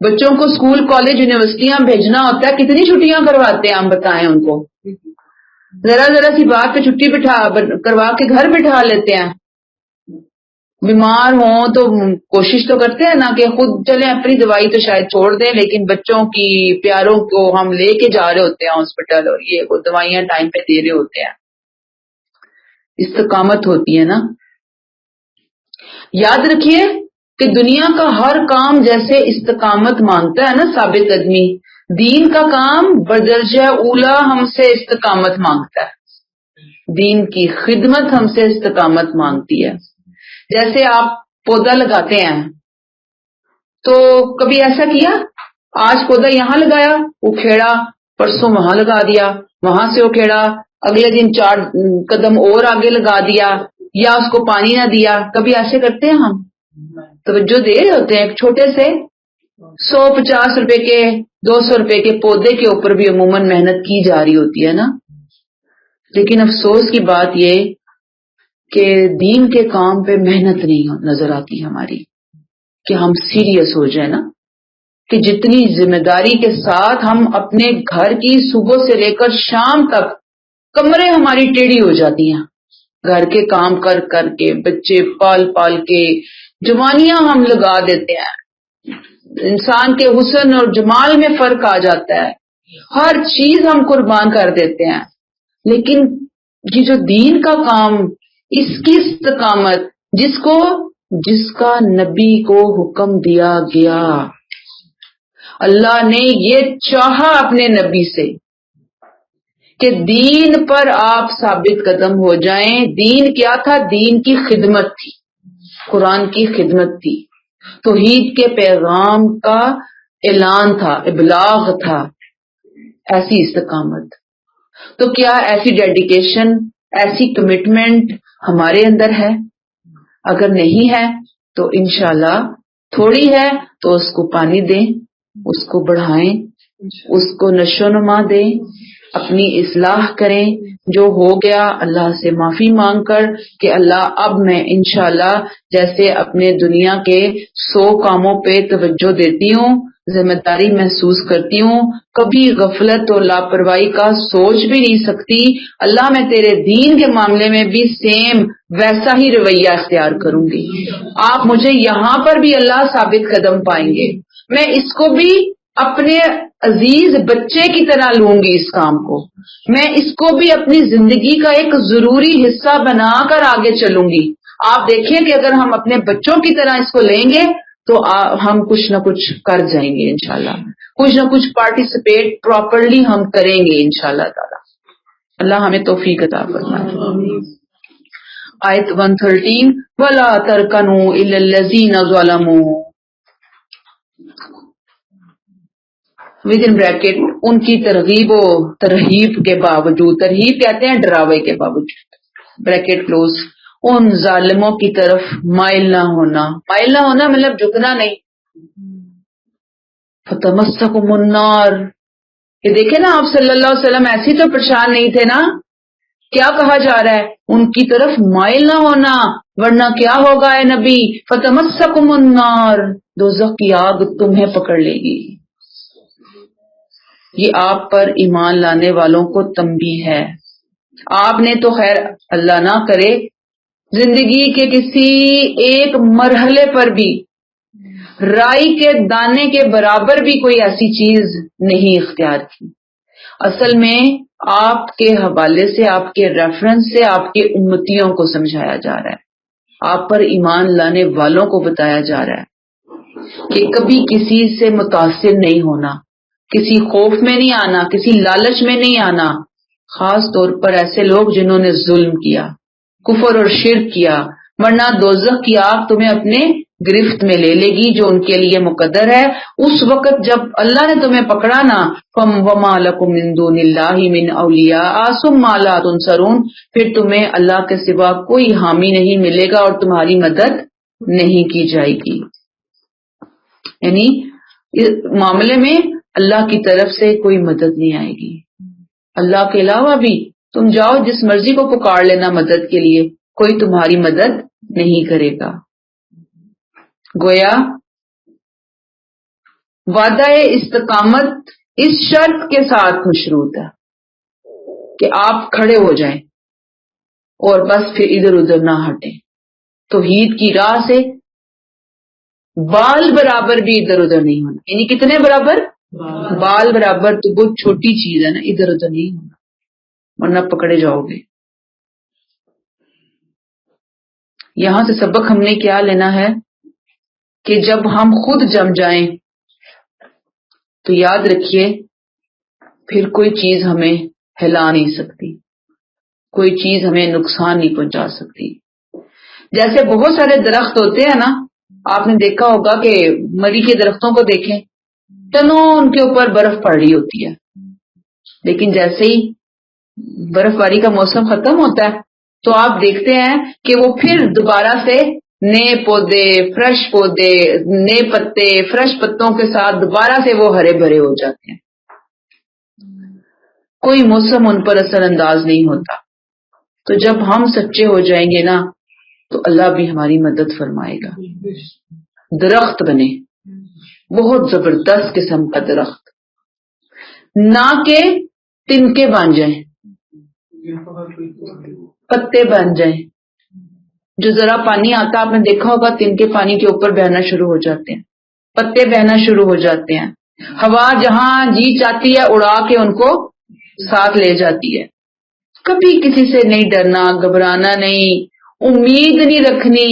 بچوں کو اسکول، کالج، یونیورسٹیاں بھیجنا ہوتا ہے، کتنی چھٹیاں کرواتے ہیں ہم، بتائیں ان کو. ذرا سی بات پہ چھٹی کروا کے گھر بٹھا لیتے ہیں. بیمار ہوں تو کوشش تو کرتے ہیں نا کہ خود چلیں، اپنی دوائی تو شاید چھوڑ دیں، لیکن بچوں کی، پیاروں کو ہم لے کے جا رہے ہوتے ہیں ہاسپٹل، اور یہ وہ دوائیاں ٹائم پہ دے رہے ہوتے ہیں. استقامت ہوتی ہے نا. یاد رکھیے کہ دنیا کا ہر کام جیسے استقامت مانگتا ہے نا، ثابت قدمی، دین کا کام بدرجہ اولا ہم سے استقامت مانگتا ہے. دین کی خدمت ہم سے استقامت مانگتی ہے. جیسے آپ پودا لگاتے ہیں تو کبھی ایسا کیا، آج پودا یہاں لگایا، اکھیڑا، پرسوں وہاں لگا دیا، وہاں سے اکھیڑا، اگلے دن 4 قدم اور آگے لگا دیا، یا اس کو پانی نہ دیا. کبھی ایسے کرتے ہیں ہم؟ توجہ دے رہے ہوتے ہیں. ایک چھوٹے سے 150 روپے کے، 200 روپے کے پودے کے اوپر بھی عموماً محنت کی جا رہی ہوتی ہے نا. لیکن افسوس کی بات یہ کہ دین کے کام پہ محنت نہیں نظر آتی ہماری، کہ ہم سیریس ہو جائیں نا، کہ جتنی ذمہ داری کے ساتھ ہم اپنے گھر کی صبح سے لے کر شام تک، کمرے ہماری ٹیڑھی ہو جاتی ہیں گھر کے کام کر کر کے، بچے پال پال کے، جوانیاں ہم لگا دیتے ہیں، انسان کے حسن اور جمال میں فرق آ جاتا ہے. ہر چیز ہم قربان کر دیتے ہیں، لیکن یہ جو دین کا کام، اس کی استقامت، جس کا نبی کو حکم دیا گیا، اللہ نے یہ چاہا اپنے نبی سے کہ دین پر آپ ثابت قدم ہو جائیں۔ دین کیا تھا؟ دین کی خدمت تھی، قرآن کی خدمت تھی، توحید کے پیغام کا اعلان تھا، ابلاغ تھا، ایسی استقامت۔ تو کیا ایسی ڈیڈیکیشن، ایسی کمٹمنٹ ہمارے اندر ہے؟ اگر نہیں ہے تو انشاءاللہ تھوڑی ہے تو اس کو پانی دیں، اس کو بڑھائیں، اس کو نشو و نما دیں، اپنی اصلاح کریں۔ جو ہو گیا اللہ سے معافی مانگ کر کہ اللہ اب میں انشاءاللہ جیسے اپنے دنیا کے 100 کاموں پہ توجہ دیتی ہوں، ذمہ داری محسوس کرتی ہوں، کبھی غفلت اور لاپرواہی کا سوچ بھی نہیں سکتی، اللہ میں تیرے دین کے معاملے میں بھی سیم ویسا ہی رویہ اختیار کروں گی۔ آپ مجھے یہاں پر بھی اللہ ثابت قدم پائیں گے، میں اس کو بھی اپنے عزیز بچے کی طرح لوں گی، اس کام کو میں اس کو بھی اپنی زندگی کا ایک ضروری حصہ بنا کر آگے چلوں گی۔ آپ دیکھیں کہ اگر ہم اپنے بچوں کی طرح اس کو لیں گے تو ہم کچھ نہ کچھ کر جائیں گے انشاءاللہ، کچھ نہ کچھ پارٹیسپیٹ پراپرلی ہم کریں گے انشاءاللہ تعالی۔ اللہ ہمیں توفیق عطا فرمائے۔ آیت 113 وَلَا تَرْكَنُوا إِلَى الَّذِينَ ظَلَمُوا، ودن بریکٹ ان کی ترغیب و ترہیب کے باوجود، ترہیب کہتے ہیں ڈراوے کے باوجود، بریکٹ کلوز، ان ظالموں کی طرف مائل نہ ہونا۔ مائل نہ ہونا مطلب جھکنا نہیں۔ فَتَمَسَّكُمُ النَّارُ، یہ دیکھیں نا، آپ صلی اللہ علیہ وسلم ایسی تو پریشان نہیں تھے نا، کیا کہا جا رہا ہے؟ ان کی طرف مائل نہ ہونا، ورنہ کیا ہوگا اے نبی؟ فَتَمَسَّكُمُ النَّارُ، دوزخ کی آگ تمہیں پکڑ لے گی۔ یہ آپ پر ایمان لانے والوں کو تنبیہ ہے۔ آپ نے تو خیر اللہ نہ کرے زندگی کے کسی ایک مرحلے پر بھی رائی کے دانے کے برابر بھی کوئی ایسی چیز نہیں اختیار کی۔ اصل میں آپ کے حوالے سے، آپ کے ریفرنس سے آپ کے امتیوں کو سمجھایا جا رہا ہے، آپ پر ایمان لانے والوں کو بتایا جا رہا ہے کہ کبھی کسی سے متاثر نہیں ہونا، کسی خوف میں نہیں آنا، کسی لالچ میں نہیں آنا، خاص طور پر ایسے لوگ جنہوں نے ظلم کیا، کفر اور شرک کیا، ورنہ دوزخ کی آگ تمہیں اپنے گرفت میں لے لے گی جو ان کے لیے مقدر ہے۔ اس وقت جب اللہ نے تمہیں پکڑا نا، وَمَا لَكُم مِّن دُونِ اللَّهِ مِنْ أَوْلِيَاءَ ثُمَّ لَا تُنصَرُونَ، پھر تمہیں اللہ کے سوا کوئی حامی نہیں ملے گا اور تمہاری مدد نہیں کی جائے گی۔ یعنی اس معاملے میں اللہ کی طرف سے کوئی مدد نہیں آئے گی۔ اللہ کے علاوہ بھی تم جاؤ جس مرضی کو پکار لینا مدد کے لیے، کوئی تمہاری مدد نہیں کرے گا۔ گویا وعدہ استقامت اس شرط کے ساتھ مشروط ہے کہ آپ کھڑے ہو جائیں اور بس پھر ادھر ادھر نہ ہٹیں، توحید کی راہ سے بال برابر بھی ادھر ادھر نہیں ہونا۔ یعنی کتنے برابر؟ بال برابر تو بہت چھوٹی چیز ہے نا، ادھر ادھر نہیں ہونا ورنہ پکڑے جاؤ گے۔ یہاں سے سبق ہم نے کیا لینا ہے کہ جب ہم خود جم جائیں تو یاد رکھیے پھر کوئی چیز ہمیں ہلا نہیں سکتی، کوئی چیز ہمیں نقصان نہیں پہنچا سکتی۔ جیسے بہت سارے درخت ہوتے ہیں نا، آپ نے دیکھا ہوگا کہ مری کے درختوں کو دیکھیں، ٹنوں ان کے اوپر برف پڑ رہی ہوتی ہے، لیکن جیسے ہی برف باری کا موسم ختم ہوتا ہے تو آپ دیکھتے ہیں کہ وہ پھر دوبارہ سے نئے پودے، نئے پتے، فریش پتوں کے ساتھ دوبارہ سے وہ ہرے بھرے ہو جاتے ہیں۔ کوئی موسم ان پر اثر انداز نہیں ہوتا۔ تو جب ہم سچے ہو جائیں گے نا تو اللہ بھی ہماری مدد فرمائے گا۔ درخت بنے، بہت زبردست قسم کا درخت، نہ کہ تنکے بن جائیں، پتے بن جائیں۔ جو ذرا پانی آتا آپ نے دیکھا ہوگا تنکے پانی کے اوپر بہنا شروع ہو جاتے ہیں، پتے بہنا شروع ہو جاتے ہیں، ہوا جہاں جی چاہتی ہے اڑا کے ان کو ساتھ لے جاتی ہے. کبھی کسی سے نہیں ڈرنا، گھبرانا نہیں، امید نہیں رکھنی،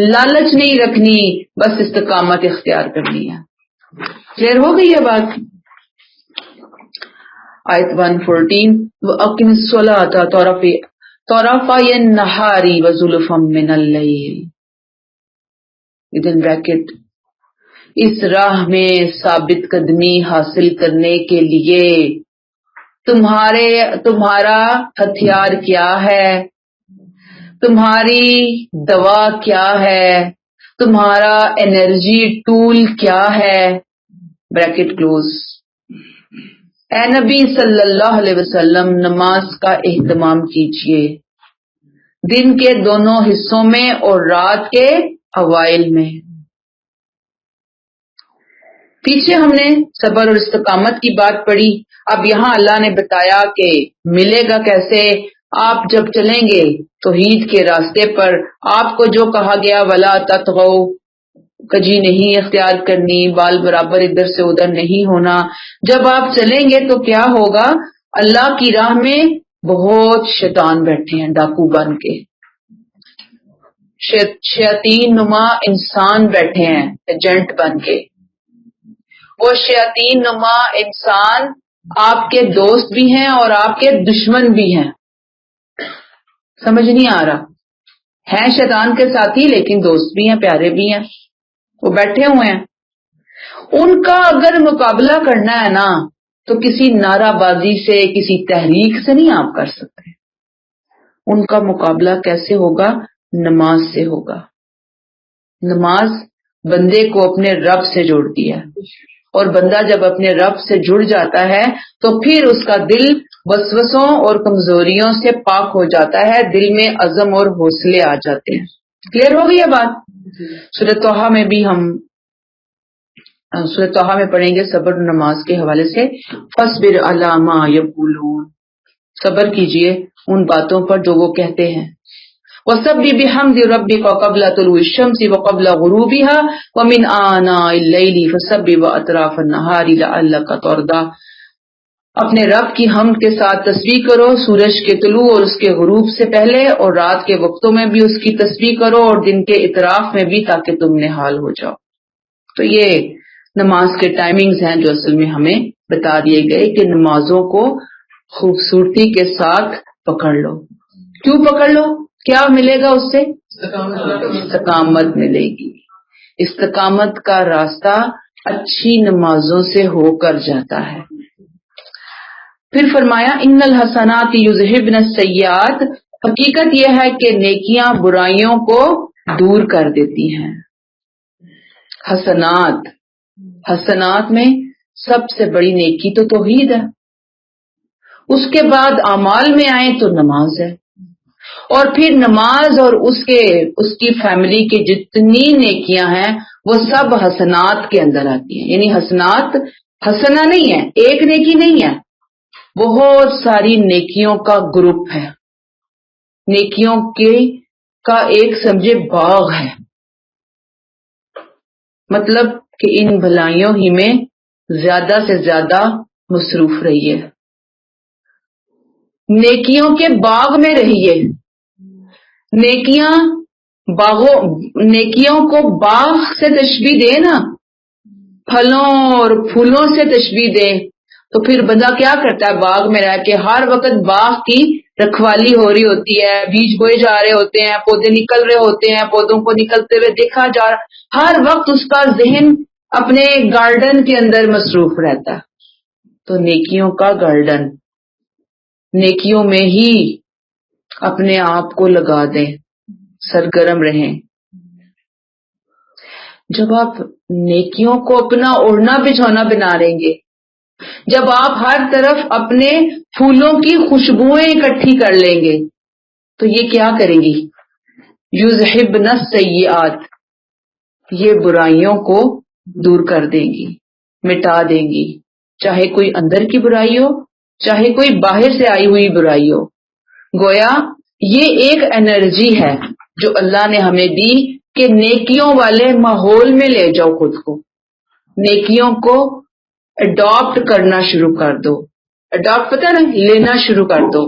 لالچ نہیں رکھنی، بس استقامت اختیار کرنی ہے. کلیئر ہو گئی ہے بات؟ آیت 114 وَأَقِمِ الصَّلَاةَ طَرَفَيِ النَّهَارِ وَزُلَفًا مِّنَ اللَّيْلِ ودن بریکٹ. اس راہ میں ثابت قدمی حاصل کرنے کے لیے تمہارا ہتھیار کیا ہے، تمہاری دوا کیا ہے، تمہارا انرجی ٹول کیا ہے. Bracket close. اے نبی صلی اللہ علیہ وسلم، نماز کا اہتمام کیجیے دن کے دونوں حصوں میں اور رات کے اوائل میں. پیچھے ہم نے صبر اور استقامت کی بات پڑھی. اب یہاں اللہ نے بتایا کہ ملے گا کیسے. آپ جب چلیں گے توحید کے راستے پر، آپ کو جو کہا گیا ولا تطغوا، کجی نہیں اختیار کرنی، بال برابر ادھر سے ادھر نہیں ہونا. جب آپ چلیں گے تو کیا ہوگا؟ اللہ کی راہ میں بہت شیطان بیٹھے ہیں ڈاکو بن کے، شیاطین نما انسان بیٹھے ہیں ایجنٹ بن کے. وہ شیاطین نما انسان آپ کے دوست بھی ہیں اور آپ کے دشمن بھی ہیں. سمجھ نہیں آ رہا؟ ہیں شیطان کے ساتھی لیکن دوست بھی ہیں، پیارے بھی ہیں، وہ بیٹھے ہوئے ہیں. ان کا اگر مقابلہ کرنا ہے نا تو کسی نعرہ بازی سے، کسی تحریک سے نہیں آپ کر سکتے. ان کا مقابلہ کیسے ہوگا؟ نماز سے ہوگا. نماز بندے کو اپنے رب سے جوڑتی ہے، اور بندہ جب اپنے رب سے جڑ جاتا ہے تو پھر اس کا دل وسوسوں اور کمزوریوں سے پاک ہو جاتا ہے، دل میں عزم اور حوصلے آ جاتے ہیں. کلیئر ہو گئی ہے بات؟ سورۃ طٰہٰ میں بھی ہم سورۃ طٰہٰ میں پڑھیں گے صبر و نماز کے حوالے سے. فاصبر علی ما یقولون، صبر کیجئے ان باتوں پر جو وہ کہتے ہیں. وَسَبِّحْ بِحَمْدِ رَبِّكَ قَبْلَ طُلُوعِ الشَّمْسِ وَقَبْلَ غُرُوبِهَا وَمِنْ آنَاءِ اللَّيْلِ فَسَبِّحْ وَأَطْرَافَ النَّهَارِ لَعَلَّكَ تَرْضَىٰ. اپنے رب کی حمد کے ساتھ تسبیح کرو سورج کے طلوع اور اس کے غروب سے پہلے، اور رات کے وقتوں میں بھی اس کی تسبیح کرو اور دن کے اطراف میں بھی، تاکہ تم نہال ہو جاؤ. تو یہ نماز کے ٹائمنگز ہیں جو اصل میں ہمیں بتا دیے گئے کہ نمازوں کو خوبصورتی کے ساتھ پکڑ لو. کیوں پکڑ لو؟ کیا ملے گا اس سے؟ استقامت ملے گی. استقامت کا راستہ اچھی نمازوں سے ہو کر جاتا ہے. پھر فرمایا ان الحسنات یذہبن السیئات، حقیقت یہ ہے کہ نیکیاں برائیوں کو دور کر دیتی ہیں. حسنات میں سب سے بڑی نیکی تو توحید ہے. اس کے بعد اعمال میں آئیں تو نماز ہے، اور پھر نماز اور اس کی فیملی کی جتنی نیکیاں ہیں وہ سب حسنات کے اندر آتی ہیں. یعنی حسنات حسنہ نہیں ہے، ایک نیکی نہیں ہے، بہت ساری نیکیوں کا گروپ ہے. نیکیوں کا ایک سمجھے باغ ہے. مطلب کہ ان بھلائیوں ہی میں زیادہ سے زیادہ مصروف رہیے، نیکیوں کے باغ میں رہیے. نیکیوں کو باغ سے تشبیہ دے نا، پھلوں اور پھولوں سے تشبیہ دے، تو پھر بندہ کیا کرتا ہے؟ باغ میں رہ کے ہر وقت باغ کی رکھوالی ہو رہی ہوتی ہے، بیج بوئے جا رہے ہوتے ہیں، پودے نکل رہے ہوتے ہیں، پودوں کو نکلتے ہوئے دیکھا جا رہا، ہر وقت اس کا ذہن اپنے گارڈن کے اندر مصروف رہتا ہے. تو نیکیوں کا گارڈن، نیکیوں میں ہی اپنے آپ کو لگا دیں، سرگرم رہیں. جب آپ نیکیوں کو اپنا اوڑھنا بچھونا بنا لیں گے، جب آپ ہر طرف اپنے پھولوں کی خوشبوئیں اکٹھی کر لیں گے، تو یہ کیا کریں گی؟ یذہبن السیئات، یہ برائیوں کو دور کر دیں گی، مٹا دیں گی، چاہے کوئی اندر کی برائی ہو، چاہے کوئی باہر سے آئی ہوئی برائی ہو. گویا یہ ایک انرجی ہے جو اللہ نے ہمیں دی کہ نیکیوں والے ماحول میں لے جاؤ خود کو، نیکیوں کو اڈاپٹ کرنا شروع کر دو. اڈاپٹ پتہ نا، لینا شروع کر دو،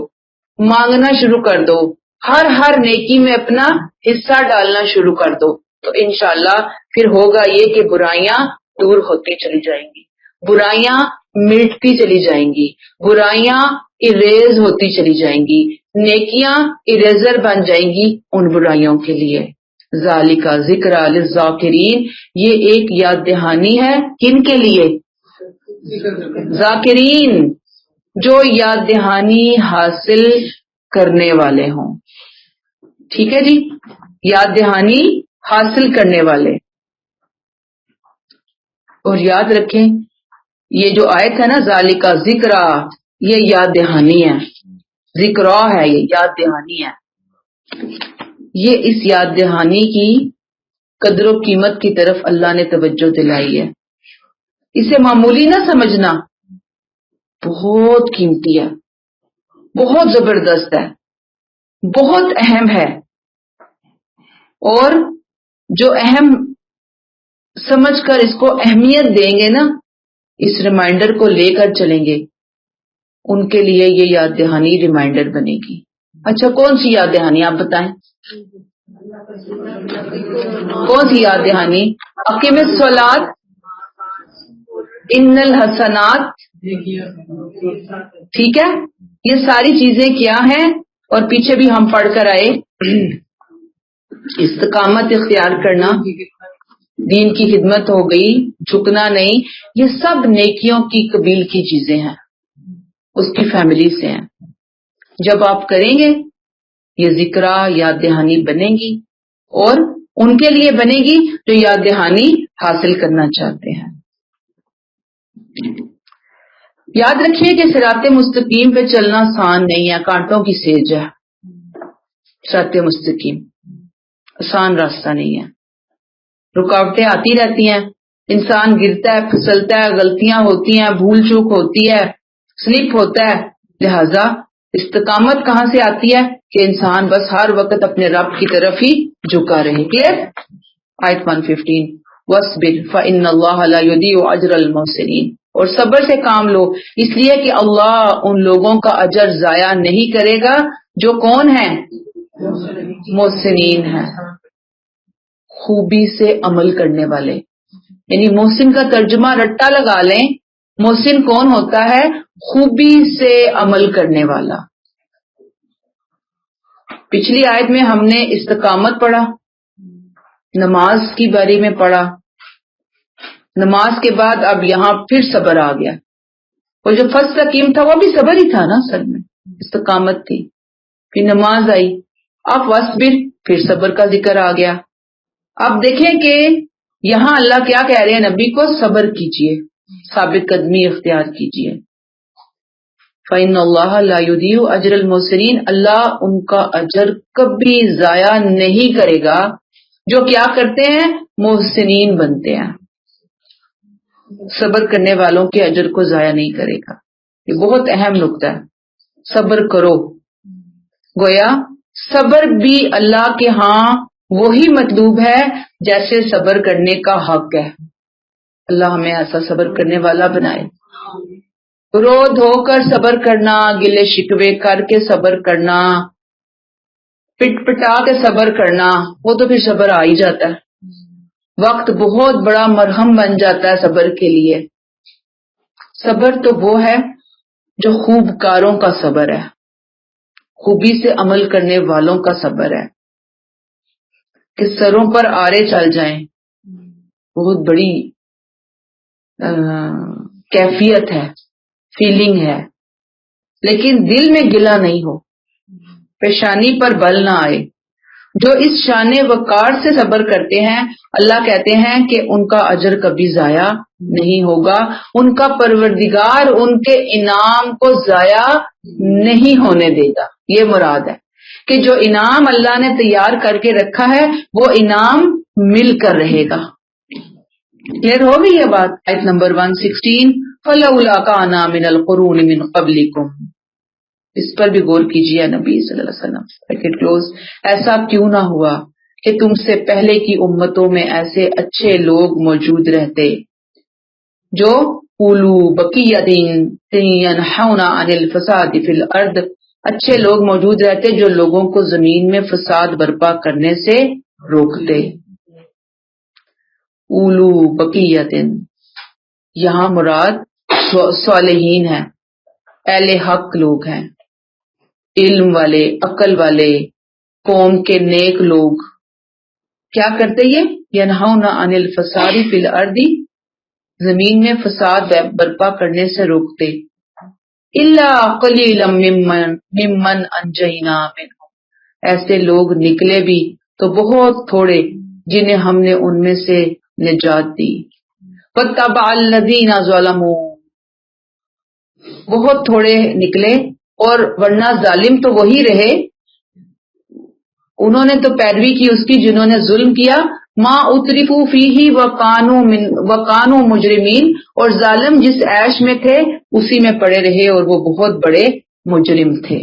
مانگنا شروع کر دو، ہر نیکی میں اپنا حصہ ڈالنا شروع کر دو، تو انشاءاللہ پھر ہوگا یہ کہ برائیاں دور ہوتی چلی جائیں گی، برائیاں مٹتی چلی جائیں گی، برائیاں اریز ہوتی چلی جائیں گی، نیکیاں اریزر بن جائیں گی ان برائیوں کے لیے. ذالک ذکر للذاکرین، یہ ایک یاد دہانی ہے کن کے لیے؟ ذاکرین، جو یاد دہانی حاصل کرنے والے ہوں. ٹھیک ہے جی، یاد دہانی حاصل کرنے والے. اور یاد رکھیں یہ جو آیت ہے نا ذالک ذکر، یہ یاد دہانی ہے، ذکر ہے، یہ یاد دہانی ہے. یہ اس یاد دہانی کی قدر و قیمت کی طرف اللہ نے توجہ دلائی ہے. اسے معمولی نہ سمجھنا، بہت قیمتی ہے، بہت زبردست ہے، بہت اہم ہے. اور جو اہم سمجھ کر اس کو اہمیت دیں گے نا، اس ریمائنڈر کو لے کر چلیں گے، ان کے لیے یہ یاد دہانی ریمائنڈر بنے گی. اچھا کون سی یاد دہانی آپ بتائیں؟ کون سی یاد دہانی؟ اقیم الصلاۃ، ان الحسنات. ٹھیک ہے، یہ ساری چیزیں کیا ہیں؟ اور پیچھے بھی ہم پڑھ کر آئے، استقامت اختیار کرنا، دین کی خدمت ہو گئی، جھکنا نہیں، یہ سب نیکیوں کی قبیل کی چیزیں ہیں، اس کی فیملی سے ہیں. جب آپ کریں گے یہ ذکرہ یاد دہانی بنے گی، اور ان کے لیے بنے گی جو یاد دہانی حاصل کرنا چاہتے ہیں. یاد رکھیے کہ صراط مستقیم پہ چلنا آسان نہیں ہے، کانٹوں کی سیج ہے. صراط مستقیم آسان راستہ نہیں ہے، رکاوٹیں آتی رہتی ہیں، انسان گرتا ہے، پھسلتا ہے، غلطیاں ہوتی ہیں، بھول چوک ہوتی ہے، سلپ ہوتا ہے. لہذا استقامت کہاں سے آتی ہے کہ انسان بس ہر وقت اپنے رب کی طرف ہی جھکا رہے. کلیئر؟ آیت 115 وَاصْبِرْ فَإِنَّ اللَّهَ لَا يُضِيعُ أَجْرَ الْمُحْسِنِينَ، اور صبر سے کام لو، اس لیے کہ اللہ ان لوگوں کا اجر ضائع نہیں کرے گا جو کون ہیں؟ محسنین ہیں، خوبی سے عمل کرنے والے. یعنی محسن کا ترجمہ رٹا لگا لیں، محسن کون ہوتا ہے؟ خوبی سے عمل کرنے والا. پچھلی آیت میں ہم نے استقامت پڑھا، نماز کی باری میں پڑھا، نماز کے بعد اب یہاں پھر صبر آ گیا. اور جو فرض تقیم تھا وہ بھی صبر ہی تھا نا، اصل میں استقامت تھی. پھر نماز آئی، اب وَاصْبِرْ، پھر صبر کا ذکر آ گیا. اب دیکھیں کہ یہاں اللہ کیا کہہ رہے ہیں نبی کو؟ صبر کیجئے، ثابت قدمی اختیار کیجئے. فَإِنَّ اللَّهَ لَا يُضِيعُ أَجْرَ الْمُحْسِنِينَ، اللہ ان کا اجر کبھی ضائع نہیں کرے گا جو کیا کرتے ہیں؟ محسنین بنتے ہیں. صبر کرنے والوں کے اجر کو ضائع نہیں کرے گا. یہ بہت اہم نقطہ ہے. صبر کرو، گویا صبر بھی اللہ کے ہاں وہی مطلوب ہے جیسے صبر کرنے کا حق ہے. اللہ ہمیں ایسا صبر کرنے والا بنائے. رو دھو کر صبر کرنا، گلے شکوے کر کے صبر کرنا، پٹ پٹا کے صبر کرنا، وہ تو پھر صبر آ ہی جاتا ہے. وقت بہت بڑا مرہم بن جاتا ہے صبر کے لیے. صبر تو وہ ہے جو خوب کاروں کا صبر ہے، خوبی سے عمل کرنے والوں کا صبر ہے. کہ سروں پر آرے چل جائیں، بہت بڑی کیفیت ہے، فیلنگ ہے، لیکن دل میں گلہ نہیں ہو، پیشانی پر بل نہ آئے. جو اس شان وقار سے صبر کرتے ہیں اللہ کہتے ہیں کہ ان کا اجر کبھی ضائع نہیں ہوگا، ان کا پروردگار ان کے انعام کو ضائع نہیں ہونے دے گا. یہ مراد ہے کہ جو انعام اللہ نے تیار کر کے رکھا ہے وہ انعام مل کر رہے گا. کلیئر ہو گئی یہ بات؟ آیت نمبر 116 فَلَوْلَا كَانَ مِنَ الْقُرُونِ مِنْ قَبْلِكُمْ، اس پر بھی غور کیجیے نبی صلی اللہ علیہ وسلم. ایسا کیوں نہ ہوا کہ تم سے پہلے کی امتوں میں ایسے اچھے لوگ موجود رہتے جو اولو بقیۃ ینہون عن الفساد فی الارض، اچھے لوگ موجود رہتے جو لوگوں کو زمین میں فساد برپا کرنے سے روکتے. اولو بقیۃ، یہاں مراد صالحین ہیں، اہل حق لوگ ہیں، علم والے، عقل والے، قوم کے نیک لوگ. کیا کرتے یہ؟ ینہون عن الفساد فی الارض، زمین میں فساد برپا کرنے سے روکتے. الا قلیلا ممن انجینا منہم، ایسے لوگ نکلے بھی تو بہت تھوڑے جنہیں ہم نے ان میں سے نجات دی. واتبع الذین ظلموا، بہت تھوڑے نکلے اور ورنہ ظالم تو وہی رہے، انہوں نے تو پیروی کی اس کی جنہوں نے ظلم کیا. ما اترفوا فیہ وکانوا مجرمین، اور ظالم جس عیش میں تھے اسی میں پڑے رہے اور وہ بہت بڑے مجرم تھے.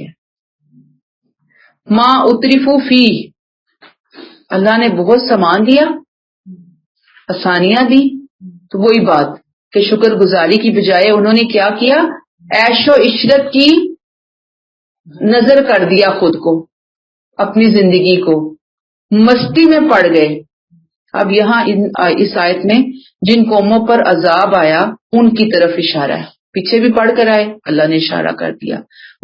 ما اترفوا فیہ، اللہ نے بہت سامان دیا، آسانیاں دی، تو وہی بات کہ شکر گزاری کی بجائے انہوں نے کیا کیا؟ عیش و عشرت کی نظر کر دیا خود کو، اپنی زندگی کو، مستی میں پڑ گئے. اب یہاں اس آیت میں جن قوموں پر عذاب آیا ان کی طرف اشارہ ہے، پیچھے بھی پڑھ کر آئے، اللہ نے اشارہ کر دیا،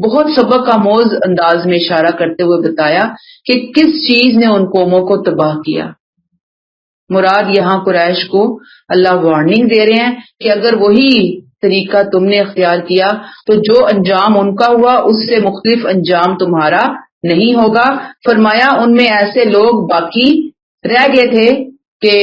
بہت سبق آموز انداز میں اشارہ کرتے ہوئے بتایا کہ کس چیز نے ان قوموں کو تباہ کیا. مراد یہاں قریش کو اللہ وارننگ دے رہے ہیں کہ اگر وہی طریقہ تم نے اختیار کیا تو جو انجام ان کا ہوا اس سے مختلف انجام تمہارا نہیں ہوگا. فرمایا ان میں ایسے لوگ باقی رہ گئے تھے کہ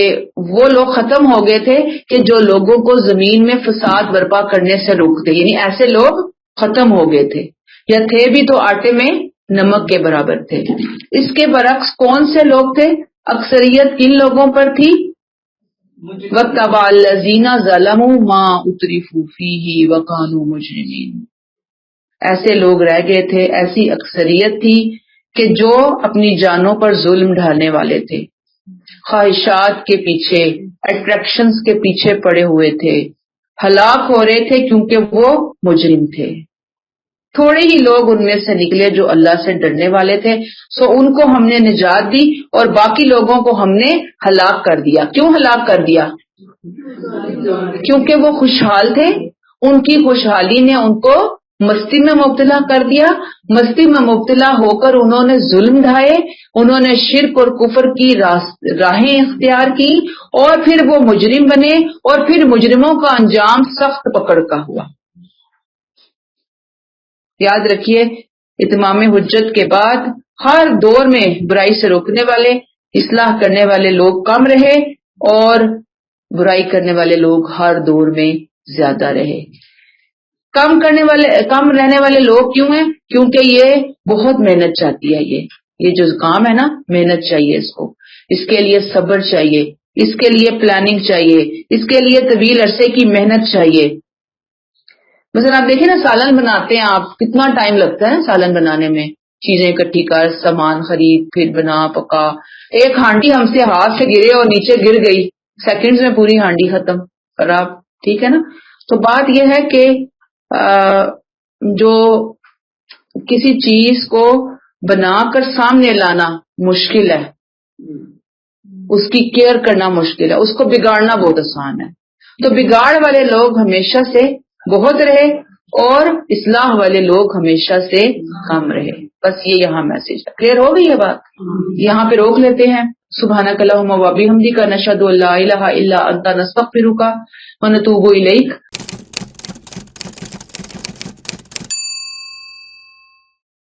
وہ لوگ ختم ہو گئے تھے کہ جو لوگوں کو زمین میں فساد برپا کرنے سے روکتے، یعنی ایسے لوگ ختم ہو گئے تھے، یا تھے بھی تو آٹے میں نمک کے برابر تھے. اس کے برعکس کون سے لوگ تھے؟ اکثریت کن لوگوں پر تھی؟ وَاتَّبَعَ الَّذِينَ ظَلَمُوا مَا أُتْرِفُوا فِيهِ وَكَانُوا مُجْرِمِينَ، ایسے لوگ رہ گئے تھے، ایسی اکثریت تھی کہ جو اپنی جانوں پر ظلم ڈھالنے والے تھے، خواہشات کے پیچھے، اٹریکشنز کے پیچھے پڑے ہوئے تھے، ہلاک ہو رہے تھے کیونکہ وہ مجرم تھے. تھوڑے ہی لوگ ان میں سے نکلے جو اللہ سے ڈرنے والے تھے، سو ان کو ہم نے نجات دی اور باقی لوگوں کو ہم نے ہلاک کر دیا. کیوں ہلاک کر دیا؟ کیونکہ وہ خوشحال تھے، ان کی خوشحالی نے ان کو مستی میں مبتلا کر دیا. مستی میں مبتلا ہو کر انہوں نے ظلم ڈھائے، انہوں نے شرک اور کفر کی راہیں اختیار کی اور پھر وہ مجرم بنے اور پھر مجرموں کا انجام سخت پکڑ کا ہوا. یاد رکھیے اتمام حجت کے بعد ہر دور میں برائی سے روکنے والے، اصلاح کرنے والے لوگ کم رہے اور برائی کرنے والے لوگ ہر دور میں زیادہ رہے. کم رہنے والے لوگ کیوں ہیں؟ کیونکہ یہ بہت محنت چاہتی ہے. یہ جو کام ہے نا، محنت چاہیے اس کو، اس کے لیے صبر چاہیے، اس کے لیے پلاننگ چاہیے، اس کے لیے طویل عرصے کی محنت چاہیے. مثلا آپ دیکھیں نا، سالن بناتے ہیں آپ، کتنا ٹائم لگتا ہے نا سالن بنانے میں، چیزیں اکٹھی کر، سامان خرید، پھر بنا پکا. ایک ہانڈی ہم سے ہاتھ سے گرے اور نیچے گر گئی، سیکنڈز میں پوری ہانڈی ختم خراب. ٹھیک ہے نا؟ تو بات یہ ہے کہ جو کسی چیز کو بنا کر سامنے لانا مشکل ہے، اس کی کیئر کرنا مشکل ہے، اس کو بگاڑنا بہت آسان ہے. تو بگاڑ والے لوگ ہمیشہ سے بہت رہے اور اصلاح والے لوگ ہمیشہ سے کم رہے. بس یہ یہاں میسج ہے. کلیئر ہو گئی ہے بات؟ یہاں پہ روک لیتے ہیں. سبحانک اللہم و بحمدک، نشہد ان لا الہ الا انت، نستغفرک و نتوب الیک.